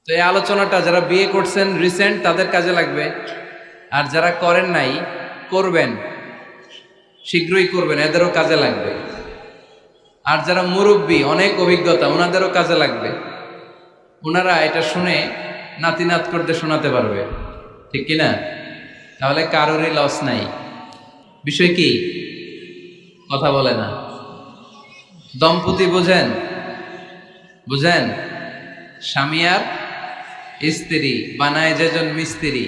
তো এই আলোচনাটা যারা বিয়ে করছেন রিসেন্ট তাদের কাজে লাগবে, আর যারা করেন নাই করবেন, শীঘ্রই করবেন, এদেরও কাজে লাগবে। আর যারা মুরব্বী অনেক অভিজ্ঞতা ওনাদেরও কাজে লাগবে, ওনারা এটা শুনে নাতি নাত করতে শোনাতে পারবে, ঠিক কিনা? তাহলে কারোরই লস নাই। বিষয় কি? কথা বলে না। দম্পতি বুঝেন? বুঝেন? স্বামী আর স্ত্রী বানায় যেজন মিস্ত্রি,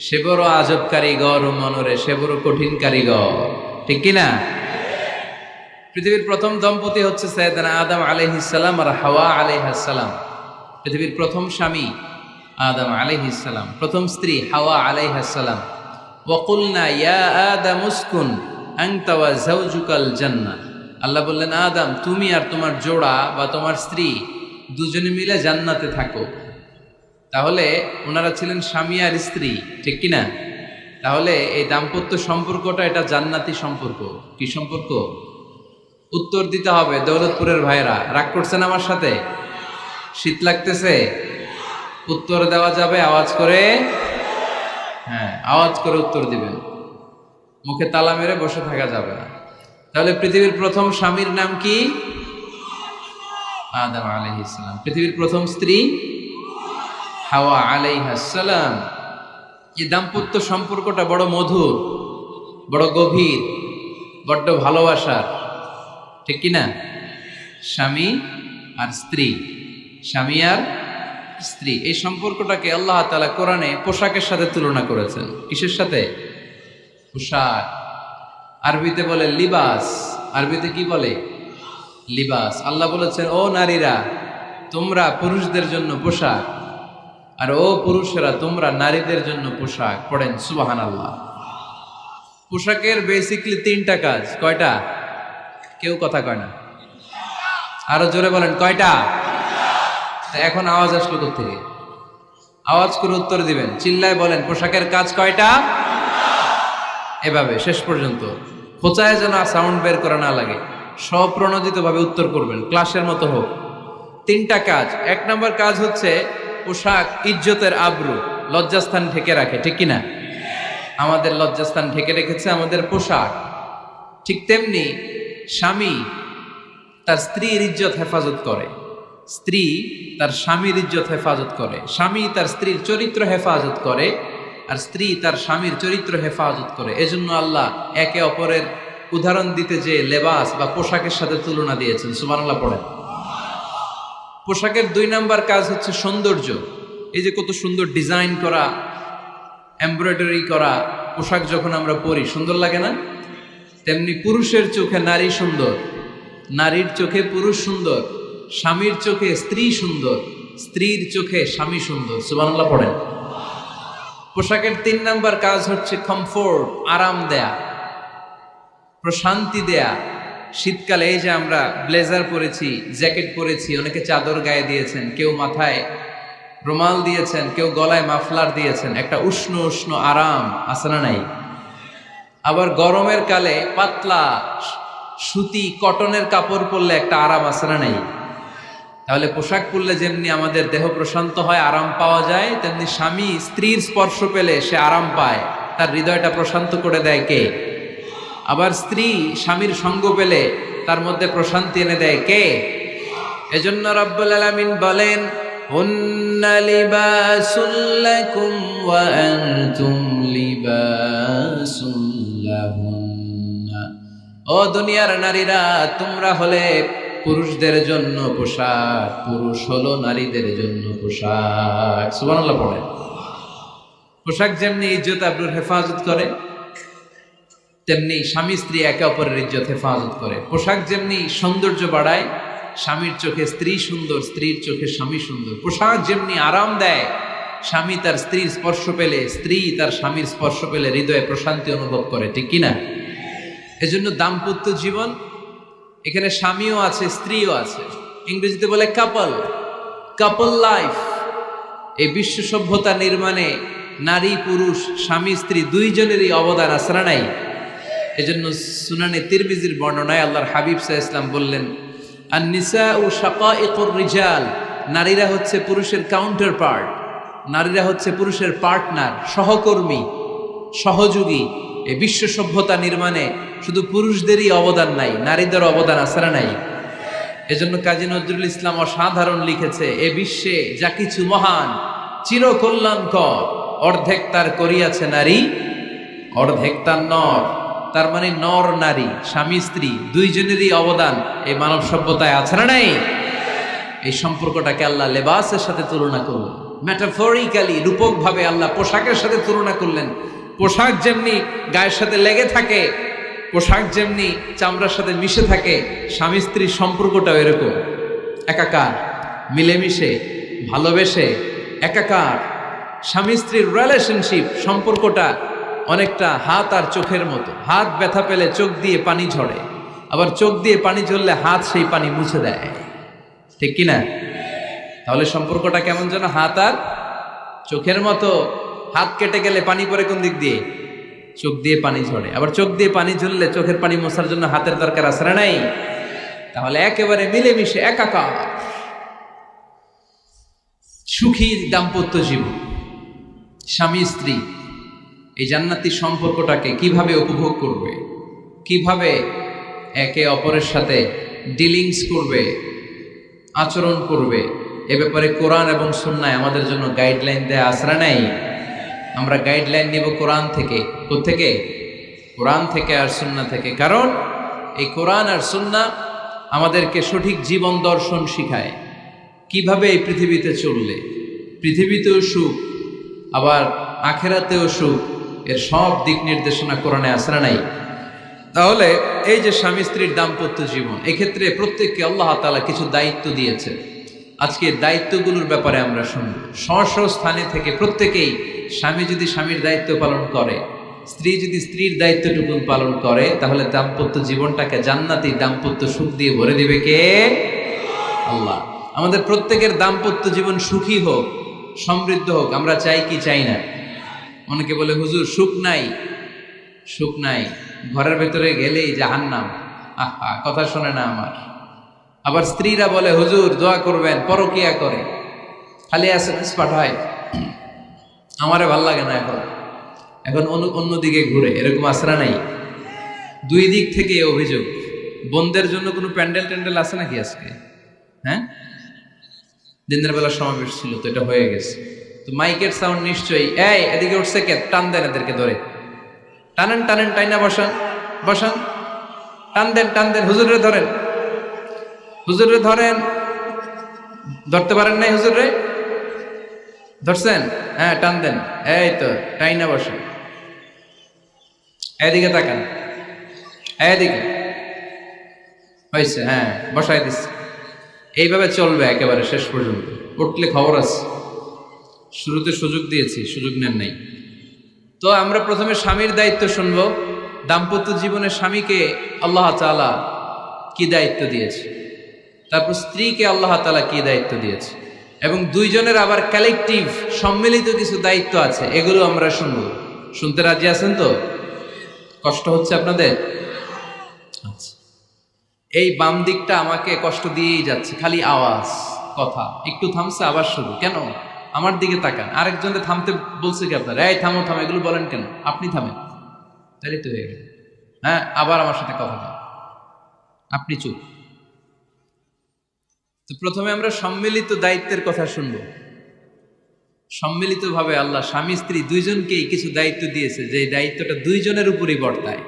সে বড় আজব কারিগর ও মনরে সে বড় কঠিন কারিগর, ঠিক কিনা? পৃথিবীর প্রথম দম্পতি হচ্ছে সাইয়েদনা আদম আলাইহিস সালাম আর হাওয়া আলাইহাস সালাম। পৃথিবীর প্রথম স্বামী আদম আলাইহিস সালাম, প্রথম স্ত্রী হাওয়া আলাইহাস সালাম। ওয়া কুলনা ইয়া আদম উসকুন আনতা ওয়া যাওজুকাল জান্নাহ। আল্লাহ বললেন, আদম তুমি আর তোমার জোড়া বা তোমার স্ত্রী দুজনে মিলে জান্নাতে থাকো। তাহলে ওনারা ছিলেন স্বামী আর স্ত্রী, ঠিক কিনা? তাহলে এই দাম্পত্য সম্পর্কটা এটা জান্নাতি সম্পর্ক। কি সম্পর্ক? উত্তর দিতে হবে দৌলতপুরের ভাইরা। রাগ করছেন আমার সাথে? শীত লাগতেছে? উত্তর দেওয়া যাবে আওয়াজ করে? হ্যাঁ, আওয়াজ করে উত্তর দিবেন, মুখে তালা মেরে বসে থাকা যাবে না। তাহলে পৃথিবীর প্রথম স্বামীর নাম কি? আদম আলাইহিস সালাম। পৃথিবীর প্রথম স্ত্রী হাওয়া আলাইহাস সালাম। এই দাম্পত্য সম্পর্কটা বড় মধুর, বড় গভীর, বড্ড ভালোবাসার, ঠিক কিনা? স্বামী আর স্ত্রী, স্বামী আর স্ত্রী, এই সম্পর্কটাকে আল্লাহ তাআলা কোরআনে পোশাকের সাথে তুলনা করেছেন। কিসের সাথে? পোশাক। আরবিতে বলে লিবাস। আরবিতে কি বলে? লিবাস। আল্লাহ বলেছেন, ও নারীরা তোমরা পুরুষদের জন্য পোশাক, আর ও পুরুষেরা তোমরা নারীদের জন্য পোশাক। পড়েন সুবহানাল্লাহ। পোশাকের বেসিকলি তিনটা কাজ। কয়টা? কেউ কথা কয় না, আরো জোরে বলেন কয়টা? এখন আওয়াজ আসলো কোত্থেকে? আওয়াজ করে উত্তর দিবেন, চিল্লায় বলেন পোশাকের কাজ কয়টা? এভাবে শেষ পর্যন্ত খোঁচায় যেন সাউন্ড বের করা না লাগে, স্বপ্রণোদিত ভাবে উত্তর করবেন, ক্লাসের মতো হোক। তিনটা কাজ। এক নম্বর কাজ হচ্ছে পোশাক ইজ্জতের আবরু, লজ্জাস্থান ঢেকে রাখে, ঠিক কিনা? আমাদের লজ্জাস্থান ঢেকে রেখেছে আমাদের পোশাক। ঠিক তেমনি স্বামী তার স্ত্রীর ইজ্জত হেফাজত করে, স্ত্রী তার স্বামীর ইজ্জত হেফাজত করে, স্বামী তার স্ত্রীর চরিত্র হেফাজত করে, আর স্ত্রী তার স্বামীর চরিত্র হেফাজত করে। এজন্য আল্লাহ একে অপরের উদাহরণ দিতে যে লেবাস বা পোশাকের সাথে তুলনা দিয়েছেন। সুবহানাল্লাহ পড়েন। পোশাকের দুই নাম্বার কাজ হচ্ছে সৌন্দর্য। এই যে কত সুন্দর ডিজাইন করা, এমব্রয়ডারি করা পোশাক যখন আমরা পরি সুন্দর লাগে না? তেমনি পুরুষের চোখে নারী সুন্দর, নারীর চোখে পুরুষ সুন্দর, স্বামীর চোখে স্ত্রী সুন্দর, স্ত্রীর চোখে স্বামী সুন্দর। সুবহানাল্লাহ পড়েন। পোশাকের তিন নাম্বার কাজ হচ্ছে কমফোর্ট, আরাম দেয়া, প্রশান্তি দেয়া। শীতকালে এই যে আমরা ব্লেজার পরেছি, জ্যাকেট পরেছি, অনেকে চাদর গায়ে দিয়েছেন, কেউ মাথায় রুমাল দিয়েছেন, কেউ গলায় মাফলার দিয়েছেন, একটা উষ্ণ উষ্ণ আরাম আছে না নাই? আবার গরমের কালে পাতলা সুতি কটনের কাপড় পরলে একটা আরাম আছে না নাই? তাহলে পোশাক পরলে যেমনি আমাদের দেহ প্রশান্ত হয়, আরাম পাওয়া যায়, তেমনি স্বামী স্ত্রীর স্পর্শ পেলে সে আরাম পায়, তার হৃদয়টা প্রশান্ত করে দেয় কে? আবার স্ত্রী স্বামীর সঙ্গ পেলে তার মধ্যে প্রশান্তি এনে দেয় কে? এজন্য রব্বুল আলামিন বলেন, হুন্না লিবাসুল লাকুম ওয়া আনতুম লিবাসুল লাহুন্না। ও দুনিয়ার নারীরা, তোমরা হলে পুরুষদের জন্য পোশাক, পুরুষ হলো নারীদের জন্য পোশাক। সুবহানাল্লাহ পড়েন। পোশাক যেমনি ইজ্জত আবরুর হেফাজত করে, তেমনি স্বামী স্ত্রী একে অপরের ইজ্জত হেফাজত করে। পোশাক যেমনি সৌন্দর্য বাড়ায়, স্বামীর চোখে স্ত্রী সুন্দর, স্ত্রীর চোখে স্বামী সুন্দর। পোশাক যেমনি আরাম দেয়, স্বামী তার স্ত্রীর স্পর্শ পেলে, স্ত্রী তার স্বামীর স্পর্শ পেলে হৃদয়ে প্রশান্তি অনুভব করে, ঠিক কিনা? এজন্য দাম্পত্য জীবন, এখানে স্বামীও আছে স্ত্রীও আছে, ইংরেজিতে বলে কাপল, কাপল লাইফ। এই বিশ্ব সভ্যতা নির্মাণে নারী পুরুষ, স্বামী স্ত্রী দুইজনেরই অবদান আছে না নাই? এজন্য সুনানে তিরমিজির বর্ণনায় আল্লাহর হাবিব সাল্লাল্লাহু আলাইহি ওয়াসাল্লাম বললেন, আন-নিসাউ শাকাইকুর রিজাল নারীরা হচ্ছে পুরুষের কাউন্টার পার্ট, নারীরা হচ্ছে পুরুষের পার্টনার, সহকর্মী, সহযোগী। এই বিশ্ব সভ্যতা নির্মাণে শুধু পুরুষদেরই অবদান নাই, নারীদের অবদান আছে না নাই? এজন্য কাজী নজরুল ইসলাম অসাধারণ লিখেছে, এ বিশ্বে যা কিছু মহান চিরকল্যাণকর, অর্ধেক তার করিয়াছে নারী, অর্ধেক তার নর। তার মানে নর নারী, স্বামী স্ত্রী দুইজনেরই অবদান এই মানব সভ্যতায় আছে না নাই? এই সম্পর্কটাকে আল্লাহ লেবাসের সাথে তুলনা করলেন, মেটাফরিক্যালি, রূপক ভাবে আল্লাহ পোশাকের সাথে তুলনা করলেন। পোশাক যেমনি গায়ের সাথে লেগে থাকে, পোশাক যেমনি চামড়ার সাথে মিশে থাকে, স্বামী স্ত্রীর সম্পর্কটাও এরকম একাকার, মিলেমিশে, ভালোবেসে একাকার। স্বামী স্ত্রীর রিলেশনশিপ সম্পর্কটা অনেকটা হাত আর চোখের মতো। হাত ব্যথা পেলে চোখ দিয়ে পানি ঝরে, আবার চোখ দিয়ে পানি ঝরলে হাত সেই পানি মুছে দেয়, ঠিক কিনা? তাহলে সম্পর্কটা কেমন যেন হাত আর চোখের মতো। হাত কেটে গেলে পানি পড়ে কোন দিক দিয়ে? চোখ দিয়ে পানি ঝরে। আবার চোখ দিয়ে পানি ঝরলে চোখের পানি মোছার জন্য হাতের দরকার আছে না নাই? তাহলে একেবারে মিলেমিশে একাকার সুখী দাম্পত্য জীবন। স্বামী স্ত্রী এই জান্নাতি সম্পর্কটাকে কিভাবে উপভোগ করবে, কিভাবে একে অপরের সাথে ডিলিংস করবে, আচরণ করবে, এ ব্যাপারে কোরআন এবং সুন্নায় আমাদের জন্য গাইডলাইন দেয়া আসরা নাই। আমরা গাইডলাইন নিব কোরআন থেকে। কোত্থেকে? কোরআন থেকে আর সুন্নাহ থেকে। কারণ এই কোরআন আর সুন্নাহ আমাদেরকে সঠিক জীবন দর্শন শিখায়, কিভাবে এই পৃথিবীতে চললে পৃথিবীতেও সুখ, আবার আখেরাতেও সুখ, এর সব দিক নির্দেশনা কোরআনে আসরা নাই। তাহলে এই যে স্বামী স্ত্রীর দাম্পত্য জীবন, এক্ষেত্রে প্রত্যেককে আল্লাহ তাআলা কিছু দায়িত্ব দিয়েছে। আজকে দায়িত্বগুলোর ব্যাপারে আমরা শুনব। স্ব স্থানে থেকে প্রত্যেকেই, স্বামী যদি স্বামীর দায়িত্ব পালন করে, স্ত্রী যদি স্ত্রীর দায়িত্বটুকু পালন করে, তাহলে দাম্পত্য জীবনটাকে জান্নাতি দাম্পত্য সুখ দিয়ে ভরে দিবে কে? আল্লাহ। আমাদের প্রত্যেকের দাম্পত্য জীবন সুখী হোক, সমৃদ্ধ হোক, আমরা চাই কি চাই না? অনেকে বলে হুজুর সুখ নাই, সুখ নাই, ঘরের ভেতরে গেলেই জাহান্নাম। আহা, কথা শোনে না আমার। আবার স্ত্রীরা বলে হুজুর দোয়া করবেন, পরকিয়া করে, খালি এসএমএস পাঠায়, আমারে ভাল লাগে না, এখন এখন অন্যদিকে ঘুরে। এরকম আসরা নাই? দুই দিক থেকে অভিযোগ। বোনদের জন্য কোনো প্যান্ডেল ট্যান্ডেল আছে নাকি আজকে? হ্যাঁ, দিনের বেলা সমাবেশ ছিল তো, এটা হয়ে গেছে তো মাইকের সাউন্ড নিশ্চয়ই। এই এদিকে উঠছে কে? টান দেন এদেরকে ধরে, টানেন টানেন, টাইনা বসান বসান, টান দেন টান দেন, হুজুরে ধরেন, হুজুরে ধরেন। ধরতে পারেন নাই হুজুরে? ধরছেন? হ্যাঁ, টান দেন। এই তো টাইনা বসেন, এদিকে তাকান, এদিকে হয়েছে, হ্যাঁ বসাই দিচ্ছে। এইভাবে চলবে একেবারে শেষ পর্যন্ত। উঠলে খবর আছে। শুরুতে সুযোগ দিয়েছি, সুযোগ নেন নাই। তো আমরা প্রথমে স্বামীর দায়িত্ব শুনবো। দাম্পত্য জীবনে স্বামীকে আল্লাহ তাআলা কি দায়িত্ব দিয়েছে, তারপর স্ত্রীকে আল্লাহ তাআলা কি দায়িত্ব দিয়েছে, এবং দুইজনের আবার কালেকটিভ সম্মিলিত কিছু দায়িত্ব আছে, এগুলো আমরা শুনবো। শুনতে রাজি আছেন তো? কষ্ট হচ্ছে আপনাদের? আচ্ছা, এই বাম দিকটা আমাকে কষ্ট দিয়েই যাচ্ছে, খালি আওয়াজ, কথা। একটু থামছে আবার শুরু। কেন? আমার দিকে তাকান। আরেকজনে থামতে বলছে কি আপনার? এই থামো থামো, এগুলো বলেন কেন? আপনি থামেন, তাহলে তো হয়ে গেল। হ্যাঁ, আবার আমার সাথে কথা বলেন, আপনি চুপ। তো প্রথমে আমরা সম্মিলিত দায়িত্বের কথা শুনব। সম্মিলিতভাবে আল্লাহ স্বামী স্ত্রী দুইজনকেই কিছু দায়িত্ব দিয়েছে, যে দায়িত্বটা দুইজনের উপরই বর্তায়।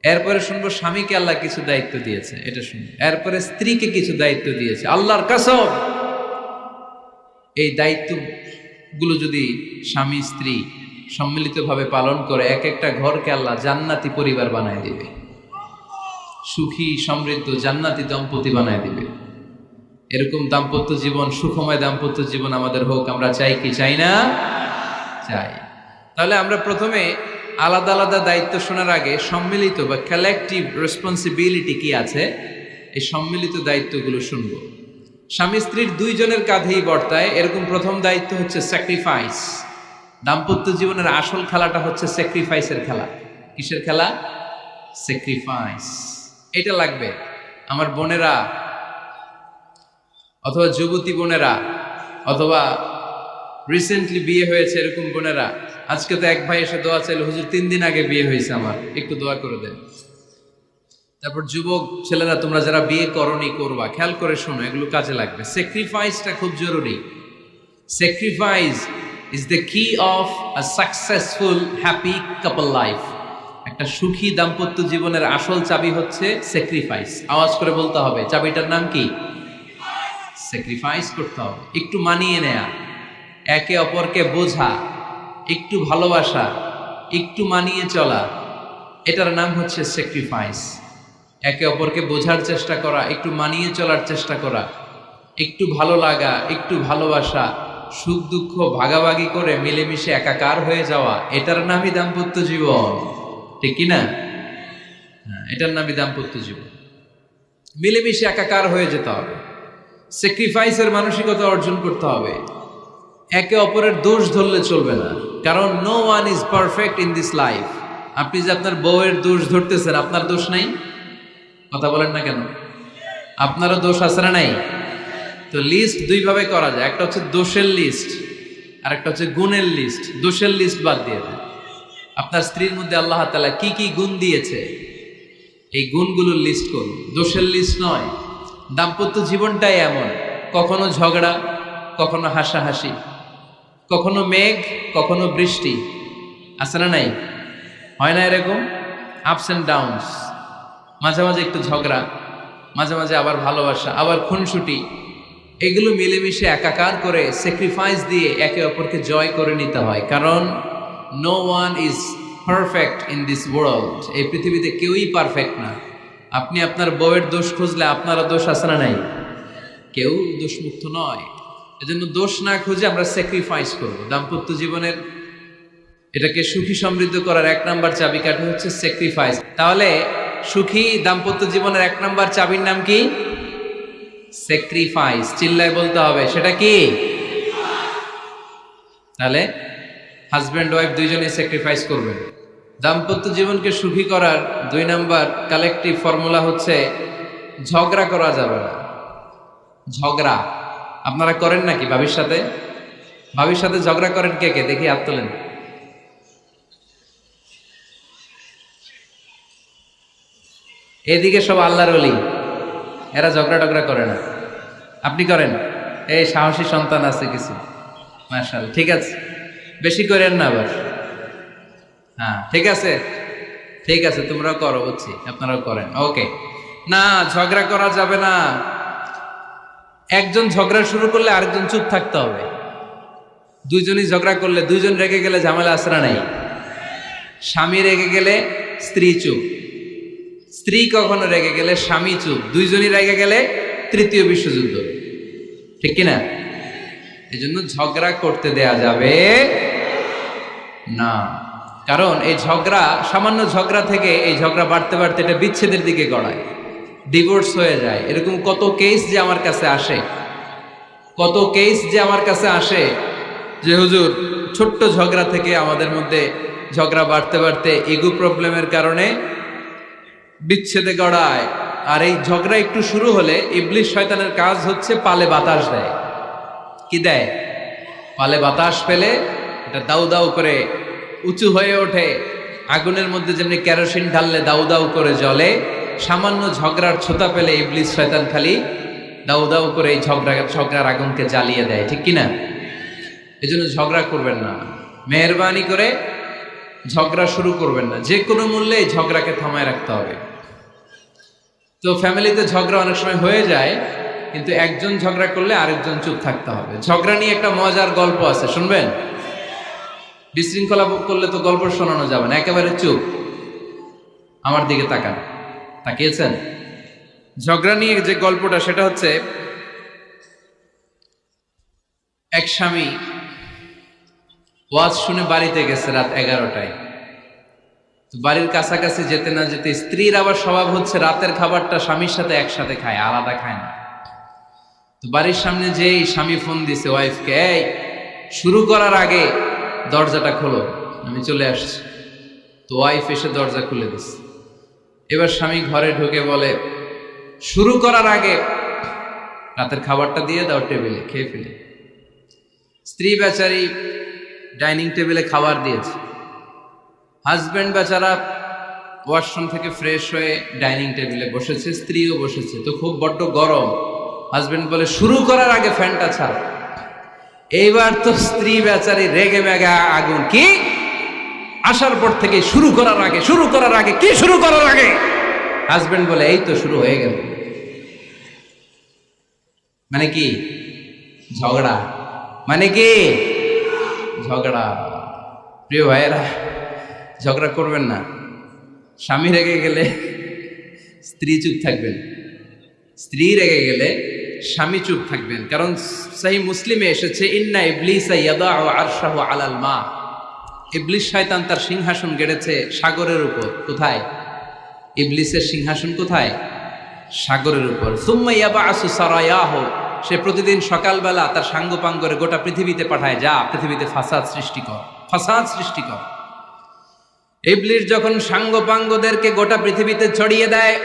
এরপরে শুনবো স্বামীকে আল্লাহ কিছু দায়িত্ব দিয়েছে, এটা শুনবো। এরপরে স্ত্রীকে কিছু দায়িত্ব দিয়েছে। আল্লাহর কসম, এই দায়িত্বগুলো যদি স্বামী স্ত্রী সম্মিলিতভাবে পালন করে, এক একটা ঘরকে আল্লাহ জান্নাতি পরিবার বানায় দিবে, সুখী সমৃদ্ধ জান্নাতি দম্পতি বানায় দিবে। এরকম দাম্পত্য জীবন, সুখময় দাম্পত্য জীবন আমাদের হোক। আমরা চাই কি চাই না? চাই। তাহলে আমরা প্রথমে আলাদা আলাদা দায়িত্ব শোনার আগে সম্মিলিত বা কালেকটিভ রেসপন্সিবিলিটি কি আছে, এই সম্মিলিত দায়িত্বগুলো শুনবো। স্বামী স্ত্রীর দুইজনের কাঁধেই বর্তায় এরকম প্রথম দায়িত্ব হচ্ছে স্যাক্রিফাইস। দাম্পত্য জীবনের আসল খেলাটা হচ্ছে স্যাক্রিফাইসের খেলা। কিসের খেলা? স্যাক্রিফাইস। এটা লাগবে। আমার বোনেরা অথবা যুবতী বোনেরা, অথবা রিসেন্টলি বিয়ে হয়েছে এরকম বোনেরা, আজকে তো এক ভাই এসে দোয়া চাইল, হুজুর 3 দিন আগে বিয়ে হয়েছে আমার, একটু দোয়া করে দেন। তারপর যুবক ছেলেরা, তোমরা যারা বিয়ে করনি করবা, খেয়াল করে শোনো, এগুলো কাজে লাগবে। স্যাক্রিফাইসটা খুব জরুরি। স্যাক্রিফাইস ইজ দ্য কি of a successful happy couple life. একটা সুখী দাম্পত্য জীবনের আসল চাবি হচ্ছে স্যাক্রিফাইস। আওয়াজ করে বলতে হবে, চাবিটার নাম কি? স্যাক্রিফাইস করতে হবে, একটু মানিয়ে নেয়া, একে অপরকে বোঝা, একটু ভালোবাসা, একটু মানিয়ে চলা, এটার নাম হচ্ছে স্যাক্রিফাইস। একে অপরকে বোঝার চেষ্টা করা, একটু মানিয়ে চলার চেষ্টা করা, একটু ভালো লাগা, একটু ভালোবাসা, সুখ দুঃখ ভাগাভাগি করে মিলেমিশে একাকার হয়ে যাওয়া, এটার নামই দাম্পত্য জীবন, ঠিক কিনা? এটার নামই দাম্পত্য জীবন। মিলেমিশে একাকার হয়ে যেতে হবে, স্যাক্রিফাইসের মানসিকতা অর্জন করতে হবে। একে অপরের দোষ ধরলে চলবে না, কারণ no one is perfect in this life. আপনি যে আপনার বউয়ের দোষ ধরতেছেন, আপনার দোষ নাই? কথা বলেন না কেন? আপনারও দোষ আছে না নাই? তো লিস্ট দুই ভাবে করা যায়, একটা হচ্ছে দোষের লিস্ট, আর একটা হচ্ছে গুণের লিস্ট। দোষের লিস্ট বাদ দিয়ে দেন। আপনার স্ত্রীর মধ্যে আল্লাহ তাআলা কি কি গুণ দিয়েছে, এই গুণগুলোর লিস্ট করুন, দোষের লিস্ট নয়। দাম্পত্য জীবনটাই এমন, কখনো ঝগড়া, কখনো হাসাহাসি, কখনো মেঘ, কখনো বৃষ্টি, আছে না নাই? হয় না এরকম? আপস অ্যান্ড ডাউনস, মাঝে মাঝে একটু ঝগড়া, মাঝে মাঝে আবার ভালোবাসা, আবার খুনসুটি, এগুলো মিলেমিশে একাকার করে স্যাক্রিফাইস দিয়ে একে অপরকে জয় করে নিতে হয়। কারণ no one is perfect in this world. এই পৃথিবীতে কেউই পারফেক্ট না। আপনি আপনার বউয়ের দোষ খুঁজলে আপনারও দোষ আছে না নাই? কেউ দোষমুক্ত নয়। এজন্য দোষ না খুঁজে আমরা স্যাক্রিফাইস করব। দাম্পত্য জীবনের এটাকে সুখী সমৃদ্ধ করার 1 নাম্বার চাবিকাঠি হচ্ছে স্যাক্রিফাইস। তাহলে সুখী দাম্পত্য জীবনের 1 নাম্বার চাবির নাম কি? স্যাক্রিফাইস। চিল্লায় বলতে হবে, সেটা কি? তাহলে হাজব্যান্ড ওয়াইফ দুইজনেই স্যাক্রিফাইস করবেন। দাম্পত্য জীবনকে সুখী করার 2 নাম্বার কালেকটিভ ফর্মুলা হচ্ছে ঝগড়া করা যাবে না। ঝগড়া আপনারা করেন নাকি ভাবির সাথে? ভাবির সাথে ঝগড়া করেন কে কে? দেখি হাত তোলেন। এদিকে সব আল্লাহর ওলি, এরা ঝগড়া টগড়া করে না। আপনি করেন? এই সাহসী সন্তান আছে কিছু, মাশাআল্লাহ। ঠিক আছে, বেশি করেন না আবার। হ্যাঁ ঠিক আছে, ঠিক আছে, তোমরাও করো, বুঝছি, আপনারাও করেন। ওকে, না ঝগড়া করা যাবে না। একজন ঝগড়া শুরু করলে আরেকজন চুপ থাকতে হবে। দুইজনই ঝগড়া করলে, দুইজন রেগে গেলে ঝামেলা আসরা নাই। স্বামী রেগে গেলে স্ত্রী চুপ, স্ত্রী কখনো রেগে গেলে স্বামী চুপ, দুইজনই রেগে গেলে তৃতীয় বিশ্বযুদ্ধ, ঠিক কিনা? এই জন্য ঝগড়া করতে দেয়া যাবে না। কারণ এই ঝগড়া, সামান্য ঝগড়া থেকে এই ঝগড়া বাড়তে বাড়তে এটা বিচ্ছেদের দিকে গড়ায়, ডিভোর্স হয়ে যায়। এরকম কত কেস যে আমার কাছে আসে, কত কেস যে আমার কাছে আসে যে হুজুর ছোট্ট ঝগড়া থেকে আমাদের মধ্যে ঝগড়া বাড়তে বাড়তে ইগো প্রবলেমের কারণে বিচ্ছেদে গড়ায়। আর এই ঝগড়া একটু শুরু হলে ইবলিস শয়তানের কাজ হচ্ছে পালে বাতাস দেয়। কি দেয়? পালে বাতাস পেলে এটা দাউ দাউ করে উঁচু হয়ে ওঠে। আগুনের মধ্যে যেমনি কেরোসিন ঢাললে দাউ দাউ করে জ্বলে, সামান্য ঝগড়ার ছোতা পেলে ইবলিস শয়তান খালি দাউ দাউ করে এই ঝগড়ার আগুনকে জ্বালিয়ে দেয়, ঠিক কিনা? এই জন্য ঝগড়া করবেন না, মেহরবানি করে ঝগড়া শুরু করবেন না। যে কোনো মূল্যে এই ঝগড়াকে থামায় রাখতে হবে। তো ফ্যামিলিতে ঝগড়া অনেক সময় হয়ে যায়, কিন্তু একজন ঝগড়া করলে আরেকজন চুপ থাকতে হবে। ঝগড়া নিয়ে একটা মজার গল্প আছে, শুনবেন? বিশৃঙ্খলা করলে তো গল্প শোনানো যাবে না, একেবারে চুপ। আমার দিকে তাকান, তাকিয়েছেন? ঝগড়া নিয়ে যে গল্পটা, সেটা হচ্ছে এক স্বামী ওয়াজ শুনে বাড়িতে গেছে রাত 11টায়। তো বাড়ির কাছাকাছি যেতে না যেতে স্ত্রীর আবার স্বভাব হচ্ছে রাতের খাবারটা স্বামীর সাথে একসাথে খায়, আলাদা খায় না। তো বাড়ির সামনে যেই স্বামী ফোন দিছে ওয়াইফকে, এই শুরু করার আগে দরজাটা খোলো, আমি চলে আসছি। তো ওয়াইফ এসে দরজা খুলে দিছে। এবার স্বামী ঘরে ঢুকে বলে, শুরু করার আগে রাতের খাবারটা দিয়ে দাও টেবিলে, খেয়ে ফেলি। স্ত্রী বেচারি ডাইনিং টেবিলে খাবার দিয়েছে, হাজব্যান্ড বেচারা ওয়াশরুম থেকে ফ্রেশ হয়ে ডাইনিং টেবিলে বসেছে, স্ত্রীও বসেছে। তো খুব বড্ড গরম। হাজব্যান্ড বলে শুরু করার আগে ফ্যানটা ছাড়। এইবার তো স্ত্রী বেচারি রেগে মেগে আগুন, কি আসার পর থেকে শুরু করার আগে কি শুরু করার আগে? হাজব্যান্ড বলে এই তো শুরু হয়ে গেল। মানে কি? ঝগড়া। মানে কি? ঝগড়া। প্রিয় ভাইয়েরা, ঝগড়া করবেন না। স্বামী রেগে গেলে স্ত্রী চুপ থাকবেন, স্ত্রী রেগে গেলে স্বামী চুপ থাকবেন। কারণ সহিহ মুসলিমে এসেছে, ইন্না ইবলিসা ইয়াদাউ আরশাহু আলাল মা। ইবলিস শয়তান তার সিংহাসন গেড়েছে সাগরের উপর। কোথায়? ইবলিসের সিংহাসন কোথায়? সাগরের উপর। সুম্মা ইয়াবাসু সারায়াহু, সে প্রতিদিন সকালবেলা তার সাঙ্গপাঙ্গরে গোটা পৃথিবীতে পাঠায়, যা পৃথিবীতে ফাসাদ সৃষ্টি কর। ইবলিস যখন সাঙ্গপাঙ্গদেরকে গোটা পৃথিবীতে ছড়িয়ে দেয়,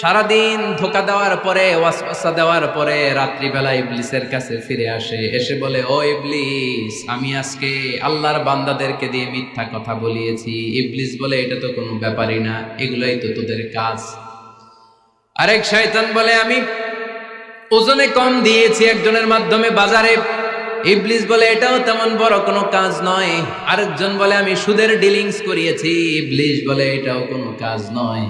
সারাদিন ধোকা দেওয়ার পরে, ওয়াসওয়াসা দেওয়ার পরে, রাত্রিবেলা ইবলিসের কাছে ফিরে আসে, এসে বলে, ও ইবলিস, আমি আজকে আল্লাহর বান্দাদেরকে দিয়ে মিথ্যা কথা বলিয়েছি। ইবলিস বলে, এটা তো কোনো ব্যাপারই না, এগুলাই তো তোদের কাজ। আরেক শয়তান বলে, আমি ওজনে কম দিয়েছি একজনের মাধ্যমে বাজারে। ইবলিস বলে, এটাও তেমন বড় কোনো কাজ নয়। আরেকজন বলে, আমি সুদের ডিলিংস করিয়েছি। ইবলিস বলে, এটাও কোনো কাজ নয়।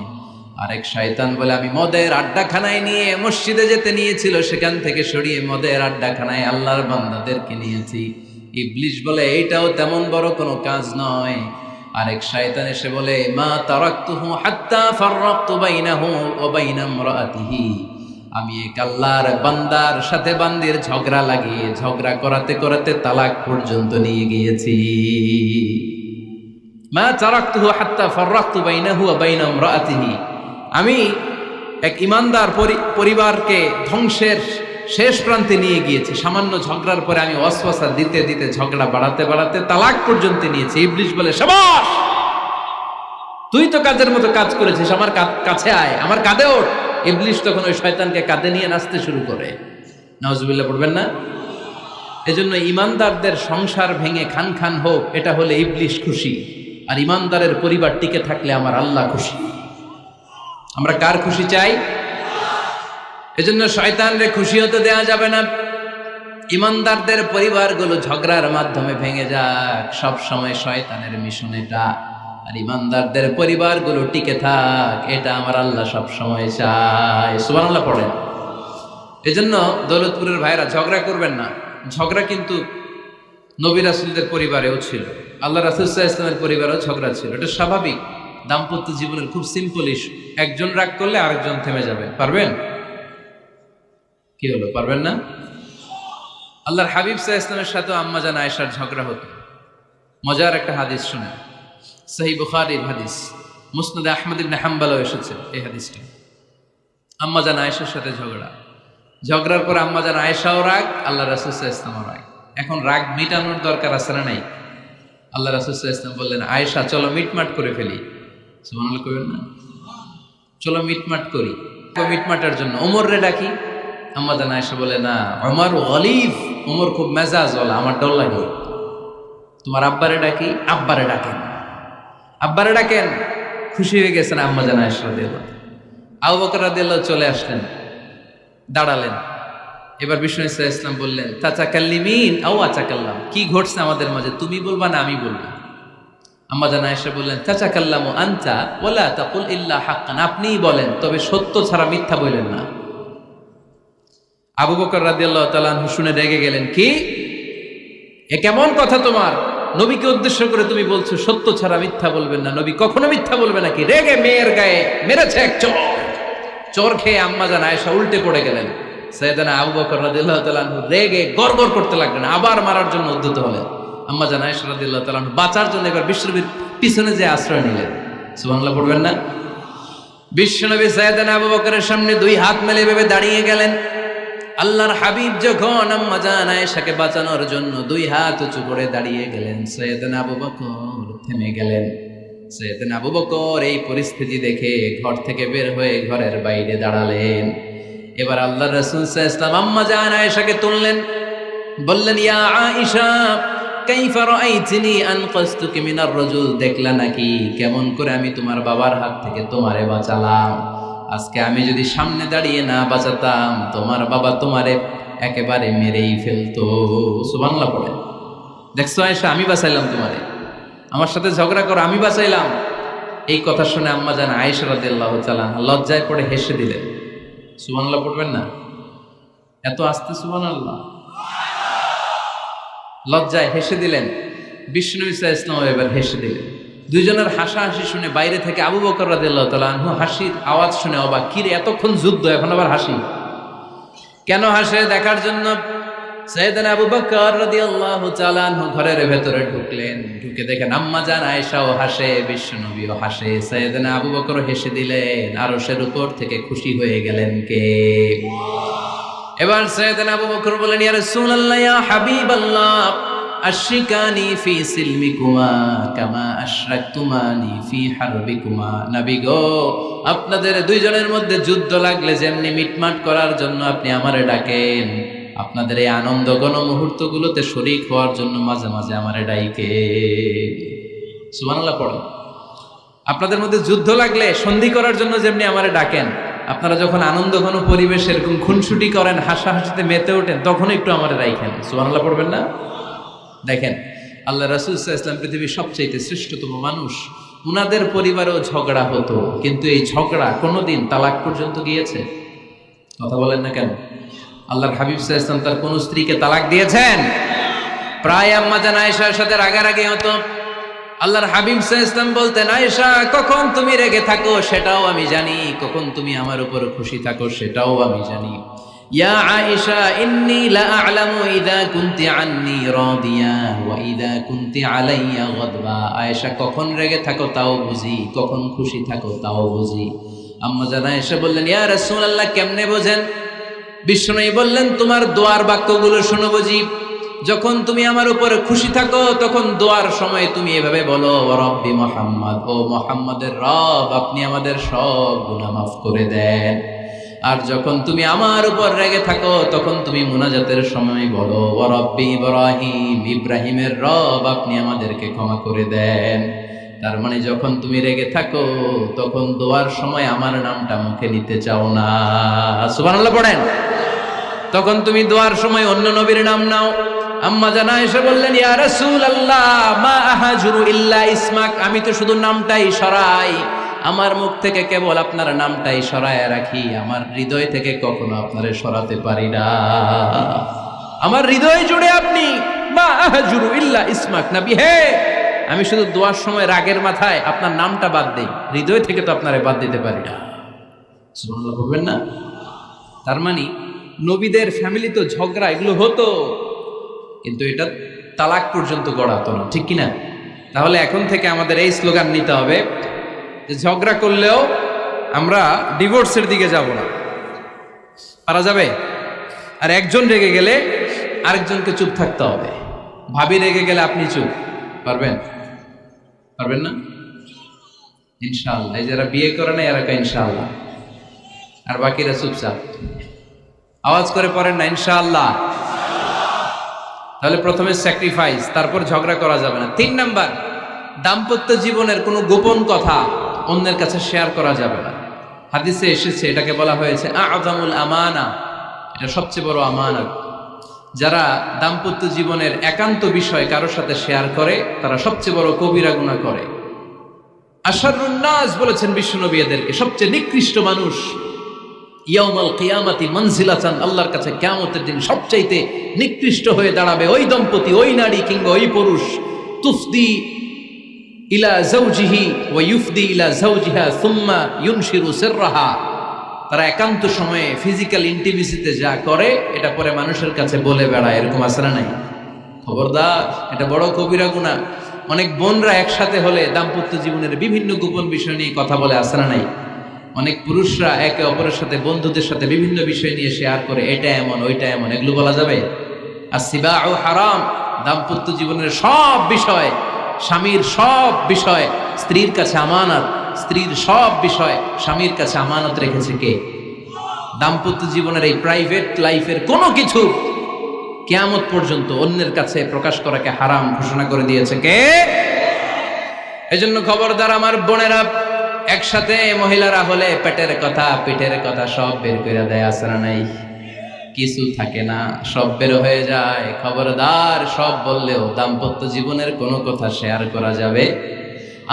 আরেক শয়তান বলে, আমি মদের আড্ডাখানায় নিয়ে মসজিদে যেতে নিয়েছিল, সেখান থেকে সরিয়ে মদের আড্ডাখানায় আল্লাহর বান্দাদেরকে নিয়েছি। ইবলিস বলে, এইটাও তেমন বড় কোনো কাজ নয়। আরেক শয়তান এসে বলে, মা তারাকতুহু হাত্তা ফাররাকতু বাইনাহু ওয়া বাইনা ইমরাআতিহি, আমি এক আল্লাহর বান্দার সাথে বান্দির ঝগড়া লাগিয়ে ঝগড়া করাতে করাতে তালাক পর্যন্ত নিয়ে গিয়েছি। মা তারাকতুহু হাত্তা ফাররাকতু বাইনাহু ওয়া বাইনা ইমরাআতিহি, আমি এক ইমানদার পরিবারকে ধ্বংসের শেষ প্রান্তে নিয়ে গিয়েছি। সামান্য ঝগড়ার পরে আমি ওয়াসওয়াসা দিতে দিতে ঝগড়া বাড়াতে বাড়াতে তালাক পর্যন্ত নিয়েছি। ইবলিস বলে, শাবাশ, তুই তো কাজের মতো কাজ করেছিস, আমার কাছে আয়, আমার কাঁধে ওঠ। ইবলিস তখন ওই শয়তানকে কাঁধে নিয়ে নাচতে শুরু করে। নাউজুবিল্লাহ পড়বেন না? এজন্য ইমানদারদের সংসার ভেঙে খান খান হোক, এটা হলে ইবলিস খুশি, আর ইমানদারের পরিবার টিকে থাকলে আমার আল্লাহ খুশি। আমরা কার খুশি চাই? এজন্য শয়তানরে খুশি হতে দেয়া যাবে না। ইমানদারদের পরিবারগুলো ঝগড়ার মাধ্যমে ভেঙে যাক, সব সময় শয়তানের মিশন এটা। আর ইমানদারদের পরিবারগুলো টিকে থাক, এটা আমার আল্লাহ সব সময় চায়। সুবহানাল্লাহ পড়েন। এজন্য দৌলতপুরের ভাইরা ঝগড়া করবেন না। ঝগড়া কিন্তু নবী রাসূলদের পরিবারেও ছিল, আল্লাহ রাসূল সাল্লাল্লাহু আলাইহি ওয়াসাল্লামের পরিবারেও ঝগড়া ছিল। এটা স্বাভাবিক। দাম্পত্য জীবনের খুব সিম্পল ইস্যু। একজন রাগ করলে আরেকজন থেমে যাবে। পারবেন? কি হলো, পারবেন না? আল্লাহর হাবিব সাল্লাল্লাহু আলাইহি ওয়াসাল্লামের সাথে আম্মা জান আয়েশার ঝগড়া হতো। মজার একটা হাদিস শুনে, সহিহ বুখারীর হাদিস, মুসনাদ আহমদ ইবনে হাম্বলও এসেছে এই হাদিসটা। আম্মা জান আয়েশার সাথে ঝগড়ার পর আম্মা জান আয়েশাও রাগ, আল্লাহ রাসূল সাল্লাল্লাহু আলাইহি ওয়াসাল্লামও রাগ। এখন রাগ মিটানোর দরকার আছে না নাই? আল্লাহ রাসূল সাল্লাল্লাহু আলাইহি ওয়াসাল্লাম বললেন, আয়েশা চলো মিটমাট করে ফেলি। সুবহানাল্লাহ কইবেন না? চলো মিটমাট করি। মিটমাটের জন্য ওমর রে ডাকি। আম্মা জান আয়েশা বলে, না, ওমর গলিব, ওমর খুব মেজাজওয়ালা, আমার ডর লাগে। তোমার আব্বারে ডাকি। আব্বারে ডাকেন, আব্বারে ডাকেন। খুশি হয়ে গেছেন আম্মা জান আয়েশা রাদিয়াল্লাহু। আবু বকর রাদিয়াল্লাহু চলে আসলেন, দাঁড়ালেন। এবার বিষ্ণু সাল্লাল্লাহু আলাইহি ওয়াসাল্লাম বললেন, তাতাকাল্লিমিন আও আতাকাল্লাম, কি ঘটছে আমাদের মাঝে, তুমি বলবা না আমি বলবো? আম্মা জান আয়েশা বললেন, তাতাকাল্লামু আনতা ওয়ালা তাকুল ইল্লা হাক্কান, আপনিই বলেন, তবে সত্য ছাড়া মিথ্যা বলেন না। আবু বকর রাদিয়াল্লাহু তাআলা আনহু শুনে রেগে গেলেন, কি এ কেমন কথা তোমার? নবীকে উদ্দেশ্য করে তুমি বলছো সত্য ছাড়া মিথ্যা বলবেন না, নবী কখনো মিথ্যা বলবে নাকি? রেগে মেয়ের গায়ে মেরেছে এক চোর খেয়ে আম্মা জান আয়েশা উল্টে পড়ে গেলেন। সাইয়েদনা আবু বকর রাদিয়াল্লাহু তাআলা আনহু রেগে গড়গড় করতে লাগলেন, আবার মারার জন্য উদ্যত হলেন। আম্মা জান আয়েশা রাদিয়াল্লাহু তাআলা আনহু বাঁচার জন্য এবার বিশ্বনবীর পিছনে যে আশ্রয় নিলেন। সুবহানাল্লাহ পড়বেন না? বিশ্বনবী সাইয়েদনা আবু বকরের সামনে দুই হাত মেলে ভেবে দাঁড়িয়ে গেলেন। আল্লাহর হাবিব যখন আম্মা জান আয়েশাকে বাঁচানোর জন্য দুই হাত উঁচু করে দাঁড়িয়ে গেলেন, সাইয়েদনা আবু বকর থেমে গেলেন। সাইয়েদনা আবু বকর এই পরিস্থিতি দেখে ঘর থেকে বের হয়ে ঘরের বাইরে দাঁড়ালেন। এবার আল্লাহ রাসূল সাল্লাল্লাহু আলাইহি ওয়াসাল্লাম আম্মা জান আয়েশাকে তুললেন, বললেন, ইয়া আয়েশা কাইফা রাআইতিনি আনকাসতুকি মিনার রাজুল, দেখলা নাকি কেমন করে আমি তোমার বাবার হাত থেকে তোমারে বাঁচালাম। আজকে আমি যদি সামনে দাঁড়িয়ে না বাঁচাতাম, তোমার বাবা তোমারে একেবারে মেরেই ফেলতো। সুবহানাল্লাহ পড়ে। দেখছো আয়েশা, আমি বাঁচাইলাম তোমারে, আমার সাথে ঝগড়া করো, আমি বাঁচাইলাম। এই কথা শুনে আম্মা জান আয়েশা রাদিয়াল্লাহু তাআলা লজ্জায় পড়ে হেসে দিলেন। সুবহানাল্লাহ পড়বেন না? এত আস্তে সুবহানাল্লাহ। লজ্জায় হেসে দিলেন। বিষ্ণু ইসা ইসলাম এবার হেসে দিলেন। দুইজনের হাসাহাসি শুনে বাইরে থেকে আবু বকর রাদিয়াল্লাহু তাআলা আনহু হাসির আওয়াজ শুনে অবাক, কি রে এতক্ষণ যুদ্ধ, এখন আবার হাসি কেন? হাসে দেখার জন্য সাইয়েদনা আবু বকর রাদিয়াল্লাহু তাআলা আনহু ঘরের ভেতরে ঢুকলেন। ঢুকে দেখেন আম্মা জান আয়েশাও হাসে, বিশ্বনবীও হাসে, সাইয়েদনা আবু বকর হেসে দিলেন। আরশের উপর থেকে খুশি হয়ে গেলেন কে? এবার সাইয়েদনা আবু বকর বলেন, ইয়া রাসূলুল্লাহ, ইয়া হাবিবাল্লাহ, আশরিকানি ফি সিলমিকুমা কামা আশরাকতুমানি ফি হারবিকুমা। নবী গো, আপনাদের দুইজনের মধ্যে যুদ্ধ লাগলে যেমনি মিটমাট করার জন্য আপনি আমারে ডাকেন, আপনাদের এই আনন্দ ঘন মুহূর্তগুলোতে শরীক হওয়ার জন্য মাঝে মাঝে আমারে ডাইকে। সুবহানাল্লাহ পড়ো। আপনাদের মধ্যে যুদ্ধ লাগলে সন্ধি করার জন্য যেমনি আমারে ডাকেন, আপনারা যখন আনন্দ ঘন পরিবেশ এরকম খুনসুটি করেন, হাসাহাসিতে মেতে ওঠেন, তখন একটু আমারে রাইখেন। সুবহানাল্লাহ পড়বেন না? দেখেন আল্লাহ রাসূল সাল্লাল্লাহু আলাইহি ওয়াসাল্লাম পৃথিবীর সবচেয়ে শ্রেষ্ঠতম মানুষ। উনাদের পরিবারেও ঝগড়া হতো, কিন্তু এই ঝগড়া কোনোদিন তালাক পর্যন্ত গিয়েছে? কথা বলেন না কেন? আল্লাহর হাবিব সাল্লাল্লাহু আলাইহি ওয়াসাল্লাম তার কোন স্ত্রীকে তালাক দিয়েছেন? প্রায় আম্মা জান আয়েশার সাথে রাগারাগি হতো। আল্লাহর হাবিব সাল্লাল্লাহু আলাইহি ওয়াসাল্লাম বলতেন, আয়েশা কখন তুমি রেগে থাকো সেটাও আমি জানি, কখন তুমি আমার উপর খুশি থাকো সেটাও আমি জানি। ইয়া আয়েশা ইন্নী লা আ'লামু ইযা কুনতি আন্নী রাদিয়া ওয়া ইযা কুনতি আলাইয়া গাদবা। আয়েশা কখন রেগে থাকো তাও বুঝি, কখন খুশি থাকো তাও বুঝি। আম্মা জান আয়েশা বললেন, ইয়া রাসূলুল্লাহ কেমনে বোঝেন? বিষ্ণু বললেন, তোমার দোয়ার বাক্যগুলো শোনো বুঝি। যখন তুমি আমার উপরে খুশি থাকো তখন দোয়ার সময় তুমি এভাবে বলো, ওয়া রাব্বি মুহাম্মদ, ও মুহাম্মাদের রব, আপনি আমাদের সব গুনাহ মাফ করে দেন। আর যখন তুমি আমার উপর রেগে থাকো তখন তুমি মুনাজাতের সময় বলো, ওয়া রাব্বি ইব্রাহিম, ইব্রাহিমের রব, আপনি আমাদেরকে ক্ষমা করে দেন। তার মানে যখন তুমি রেগে থাকো তখন দোয়ার সময় আমার নামটা মুখে নিতে চাও না। সুবহানাল্লাহ পড়েন। তখন তুমি দোয়ার সময় অন্য নবীর নাম নাও। আম্মা জান আয়েশা বললেন, ইয়া রাসূলুল্লাহ মা আহাজুরু ইল্লা ইসমাক, আমি তো শুধু নামটাই সরাই, আমার মুখ থেকে কেবল আপনার নামটাই সরায় রাখি, আমার হৃদয় থেকে কখনো আপনারে সরাতে পারি না। আমার হৃদয় জুড়ে আপনি, মা আহাজুরু ইল্লা ইসমাক, নবী হে, আমি শুধু দোয়ার সময় রাগের মাথায় আপনার নামটা বাদ দেই, হৃদয় থেকে তো আপনারে বাদ দিতে পারি না। সুবহানাল্লাহ বলবেন না? তার মানে নবীদের ফ্যামিলি তো ঝগড়া এগুলো হতো, কিন্তু এটা তালাক পর্যন্ত গড়াতো না, ঠিক কিনা? তাহলে এখন থেকে আমাদের এই স্লোগান নিতে হবে যে ঝগড়া করলেও আমরা ডিভোর্সের দিকে যাব না। পারা যাবে? আর একজন রেগে গেলে আরেকজনকে চুপ থাকতে হবে। ভাবি রেগে গেলে আপনি চুপ, পারবেন? পারবেন না? ইনশাআল্লাহ। এই যারা বিয়ে করে না এরা ইনশাআল্লাহ, আর বাকিরা চুপচাপ। আওয়াজ করে পড়েন না ইনশাআল্লাহ। তাহলে প্রথমে স্যাক্রিফাইস, তারপর ঝগড়া করা যাবে না। 3 নাম্বার, দাম্পত্য জীবনের কোনো গোপন কথা অন্যের কাছে শেয়ার করা যাবে না। হাদিসে এসেছে, এটাকে বলা হয়েছে আ'যামুল আমানা, এটা সবচেয়ে বড় আমানত। যারা দাম্পত্য জীবনের একান্ত বিষয় কারোর সাথে শেয়ার করে তারা সবচেয়ে বড় কবিরা গুনাহ করে। আশারুন নাস বলেছেন বিশ্বনবী এদেরকে, সবচেয়ে নিকৃষ্ট মানুষ। ইয়াউমাল কিয়ামাতি মানজিলাতান, আল্লাহর কাছে কিয়ামতের দিন সবচাইতে নিকৃষ্ট হয়ে দাঁড়াবে ওই দম্পতি, ওই নারী কিংবা ওই পুরুষ, তুফদি ইলা যাওজিহি ওয়া ইউফদি ইলা যাওজিহা সুম্মা ইউনশিরু সিররাহা। তারা একান্ত সময়ে ফিজিক্যাল ইন্টিমেসিতে যা করে এটা পরে মানুষের কাছে বলে বেড়ায়, এরকম আছে না নাই? খবরদার, এটা বড় কবিরা গুনাহ। অনেক বোনরা একসাথে হলে দাম্পত্য জীবনের বিভিন্ন গোপন বিষয় নিয়ে কথা বলে, আছে না নাই? অনেক পুরুষরা একে অপরের সাথে, বন্ধুদের সাথে বিভিন্ন বিষয় নিয়ে শেয়ার করে, এটা এমন ওইটা এমন, এগুলো বলা যাবে? আসিবাউ হারাম। দাম্পত্য জীবনের সব বিষয়, স্বামীর সব বিষয় স্ত্রীর কাছে আমানত, স্ত্রীর সব বিষয় স্বামীর কাছে আমানত রেখেছে কে? দাম্পত্য জীবনের এই প্রাইভেট লাইফের কোনো কিছু কিয়ামত পর্যন্ত অন্যের কাছে প্রকাশ করাকে হারাম ঘোষণা করে দিয়েছে কে? এজন্য খবরদার আমার বোনেরা, একসাথে মহিলারা হলে পেটের কথা পিঠের কথা সব বের করে দেয়, আসরা নাই কিছু থাকে না, সব বের হয়ে যায়। খবরদার, সব বললেও দাম্পত্য জীবনের কোনো কথা শেয়ার করা যাবে।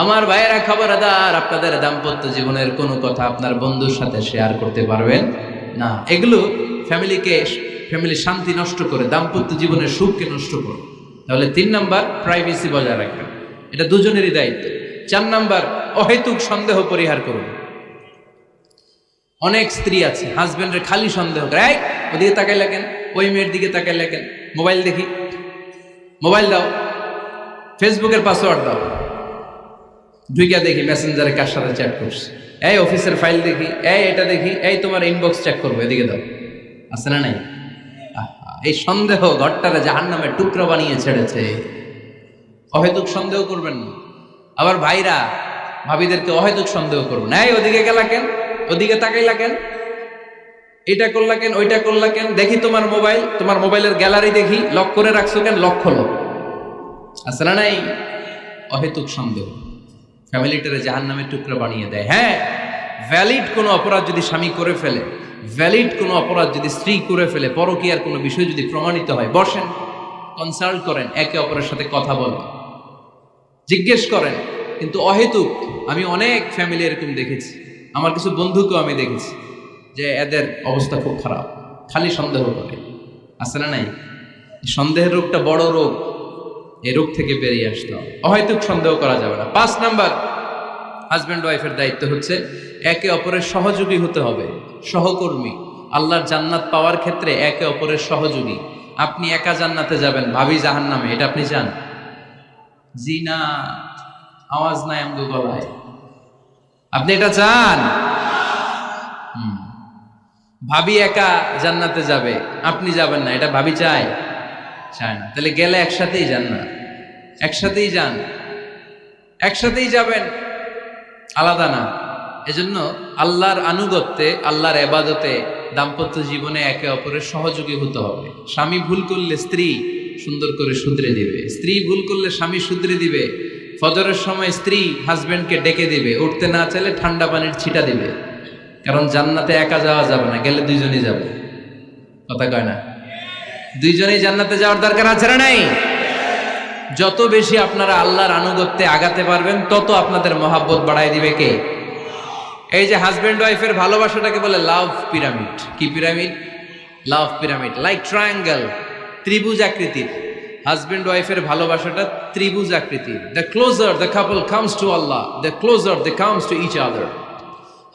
আমার ভাইয়েরা খবরদার, আপনাদের দাম্পত্য জীবনের কোনো কথা আপনার বন্ধুর সাথে শেয়ার করতে পারবেন না। এগুলো ফ্যামিলি শান্তি নষ্ট করে, দাম্পত্য জীবনের সুখকে নষ্ট করে। তাহলে 3 নাম্বার, প্রাইভেসি বজায় রাখবেন, এটা দুজনেরই দায়িত্ব। 4 নাম্বার, অহেতুক সন্দেহ পরিহার করুন। অনেক স্ত্রী আছে হাজবেন্ডের খালি সন্দেহ করে, এই ওদিকে তাকাই লাগেন, ওই মেয়ের দিকে তাকাই লাগেন, মোবাইল দেখি, মোবাইল দাও, ফেসবুকের পাসওয়ার্ড দাও, ঢুইকা দেখি মেসেঞ্জারে কার সাথে চ্যাট করছে, এই অফিসের ফাইল দেখি, এই এটা দেখি, এই তোমার ইনবক্স চেক করবো, এদিকে দাও, আছে না নাই? এই সন্দেহ ঘরটারে জাহান্নামের টুকরা বানিয়ে ছেড়েছে। অহেতুক সন্দেহ করবেন না। আবার ভাইরা ভাবিদেরকে অহেতুক সন্দেহ করবেন, এই ওদিকে গেলা কেন, ওদিকে তাকাইলা কেন, এটা করলা কেন, ওইটা করলা কেন, দেখি তোমার মোবাইল, তোমার মোবাইলের গ্যালারি দেখি, লক করে রাখছো কেন, লক খোলো, আছে না নাই? অহেতুক সন্দেহ ফ্যামিলিটারে জাহান্নামের টুকরা বানিয়ে দেয়। হ্যাঁ, ভ্যালিড কোনো অপরাধ যদি স্বামী করে ফেলে, ভ্যালিড কোনো অপরাধ যদি স্ত্রী করে ফেলে, পরকীয়ার কোনো বিষয় যদি প্রমাণিত হয়, বসেন, কনসাল্ট করেন, একে অপরের সাথে কথা বলেন, জিজ্ঞেস করেন। কিন্তু অহেতুক, আমি অনেক ফ্যামিলি এরকম দেখেছি, আমার কিছু বন্ধুকেও আমি দেখেছি যে এদের অবস্থা খুব খারাপ, খালি সন্দেহ করে, আছে না নাই? সন্দেহের রোগটা বড় রোগ, এই রোগ থেকে বেরিয়ে আসতে হবে, অহেতুক সন্দেহ করা যাবে না। 5 নাম্বার, হাজব্যান্ড ওয়াইফের দায়িত্ব হচ্ছে একে অপরের সহযোগী হতে হবে, সহকর্মী। আল্লাহর জান্নাত পাওয়ার ক্ষেত্রে একে অপরের সহযোগী। আপনি একা জান্নাতে যাবেন, ভাবি জাহান্নামে, এটা আপনি চান? জি না, আওয়াজ নাই আমগো গলায়। আপনি এটা চান? ভাবি একা জান্নাতে যাবে, আপনি যাবেন না, এটা ভাবি চায়? চায় না। তাহলে গেলে একসাথেই যান না, একসাথেই যান, একসাথেই যাবেন, আলাদা না। এজন্য আল্লাহর আনুগত্যে, আল্লাহর ইবাদতে, দাম্পত্য জীবনে একে অপরের সহযোগী হতে হবে। স্বামী ভুল করলে স্ত্রী সুন্দর করে শুধরে দিবে, স্ত্রী ভুল করলে স্বামী শুধরে দিবে। ফজরের সময় স্ত্রী হাজবেন্ডকে ডেকে দিবে, উঠতে না চাইলে ঠান্ডা পানির ছিটা দিবে। কারণ জান্নাতে একা যাওয়া যাবে না, গেলে দুইজনই যাবে, কথা কয় না? দুইজনেই জান্নাতে যাওয়ার দরকার আছে না নাই? যত বেশি আপনারা আল্লাহর আনুগত্যে আগাতে পারবেন, তত আপনাদের মহাব্বত বাড়ায় দিবে কে? এই যে হাজবেন্ড ওয়াইফের ভালোবাসাটাকে বলে লাভ পিরামিড। কি pyramid? Love pyramid, like triangle, ত্রিভুজ আকৃতির। হাজবেন্ড ওয়াইফের ভালোবাসাটা ত্রিভুজ আকৃতির। The closer the couple comes to Allah, the closer they comes to each other.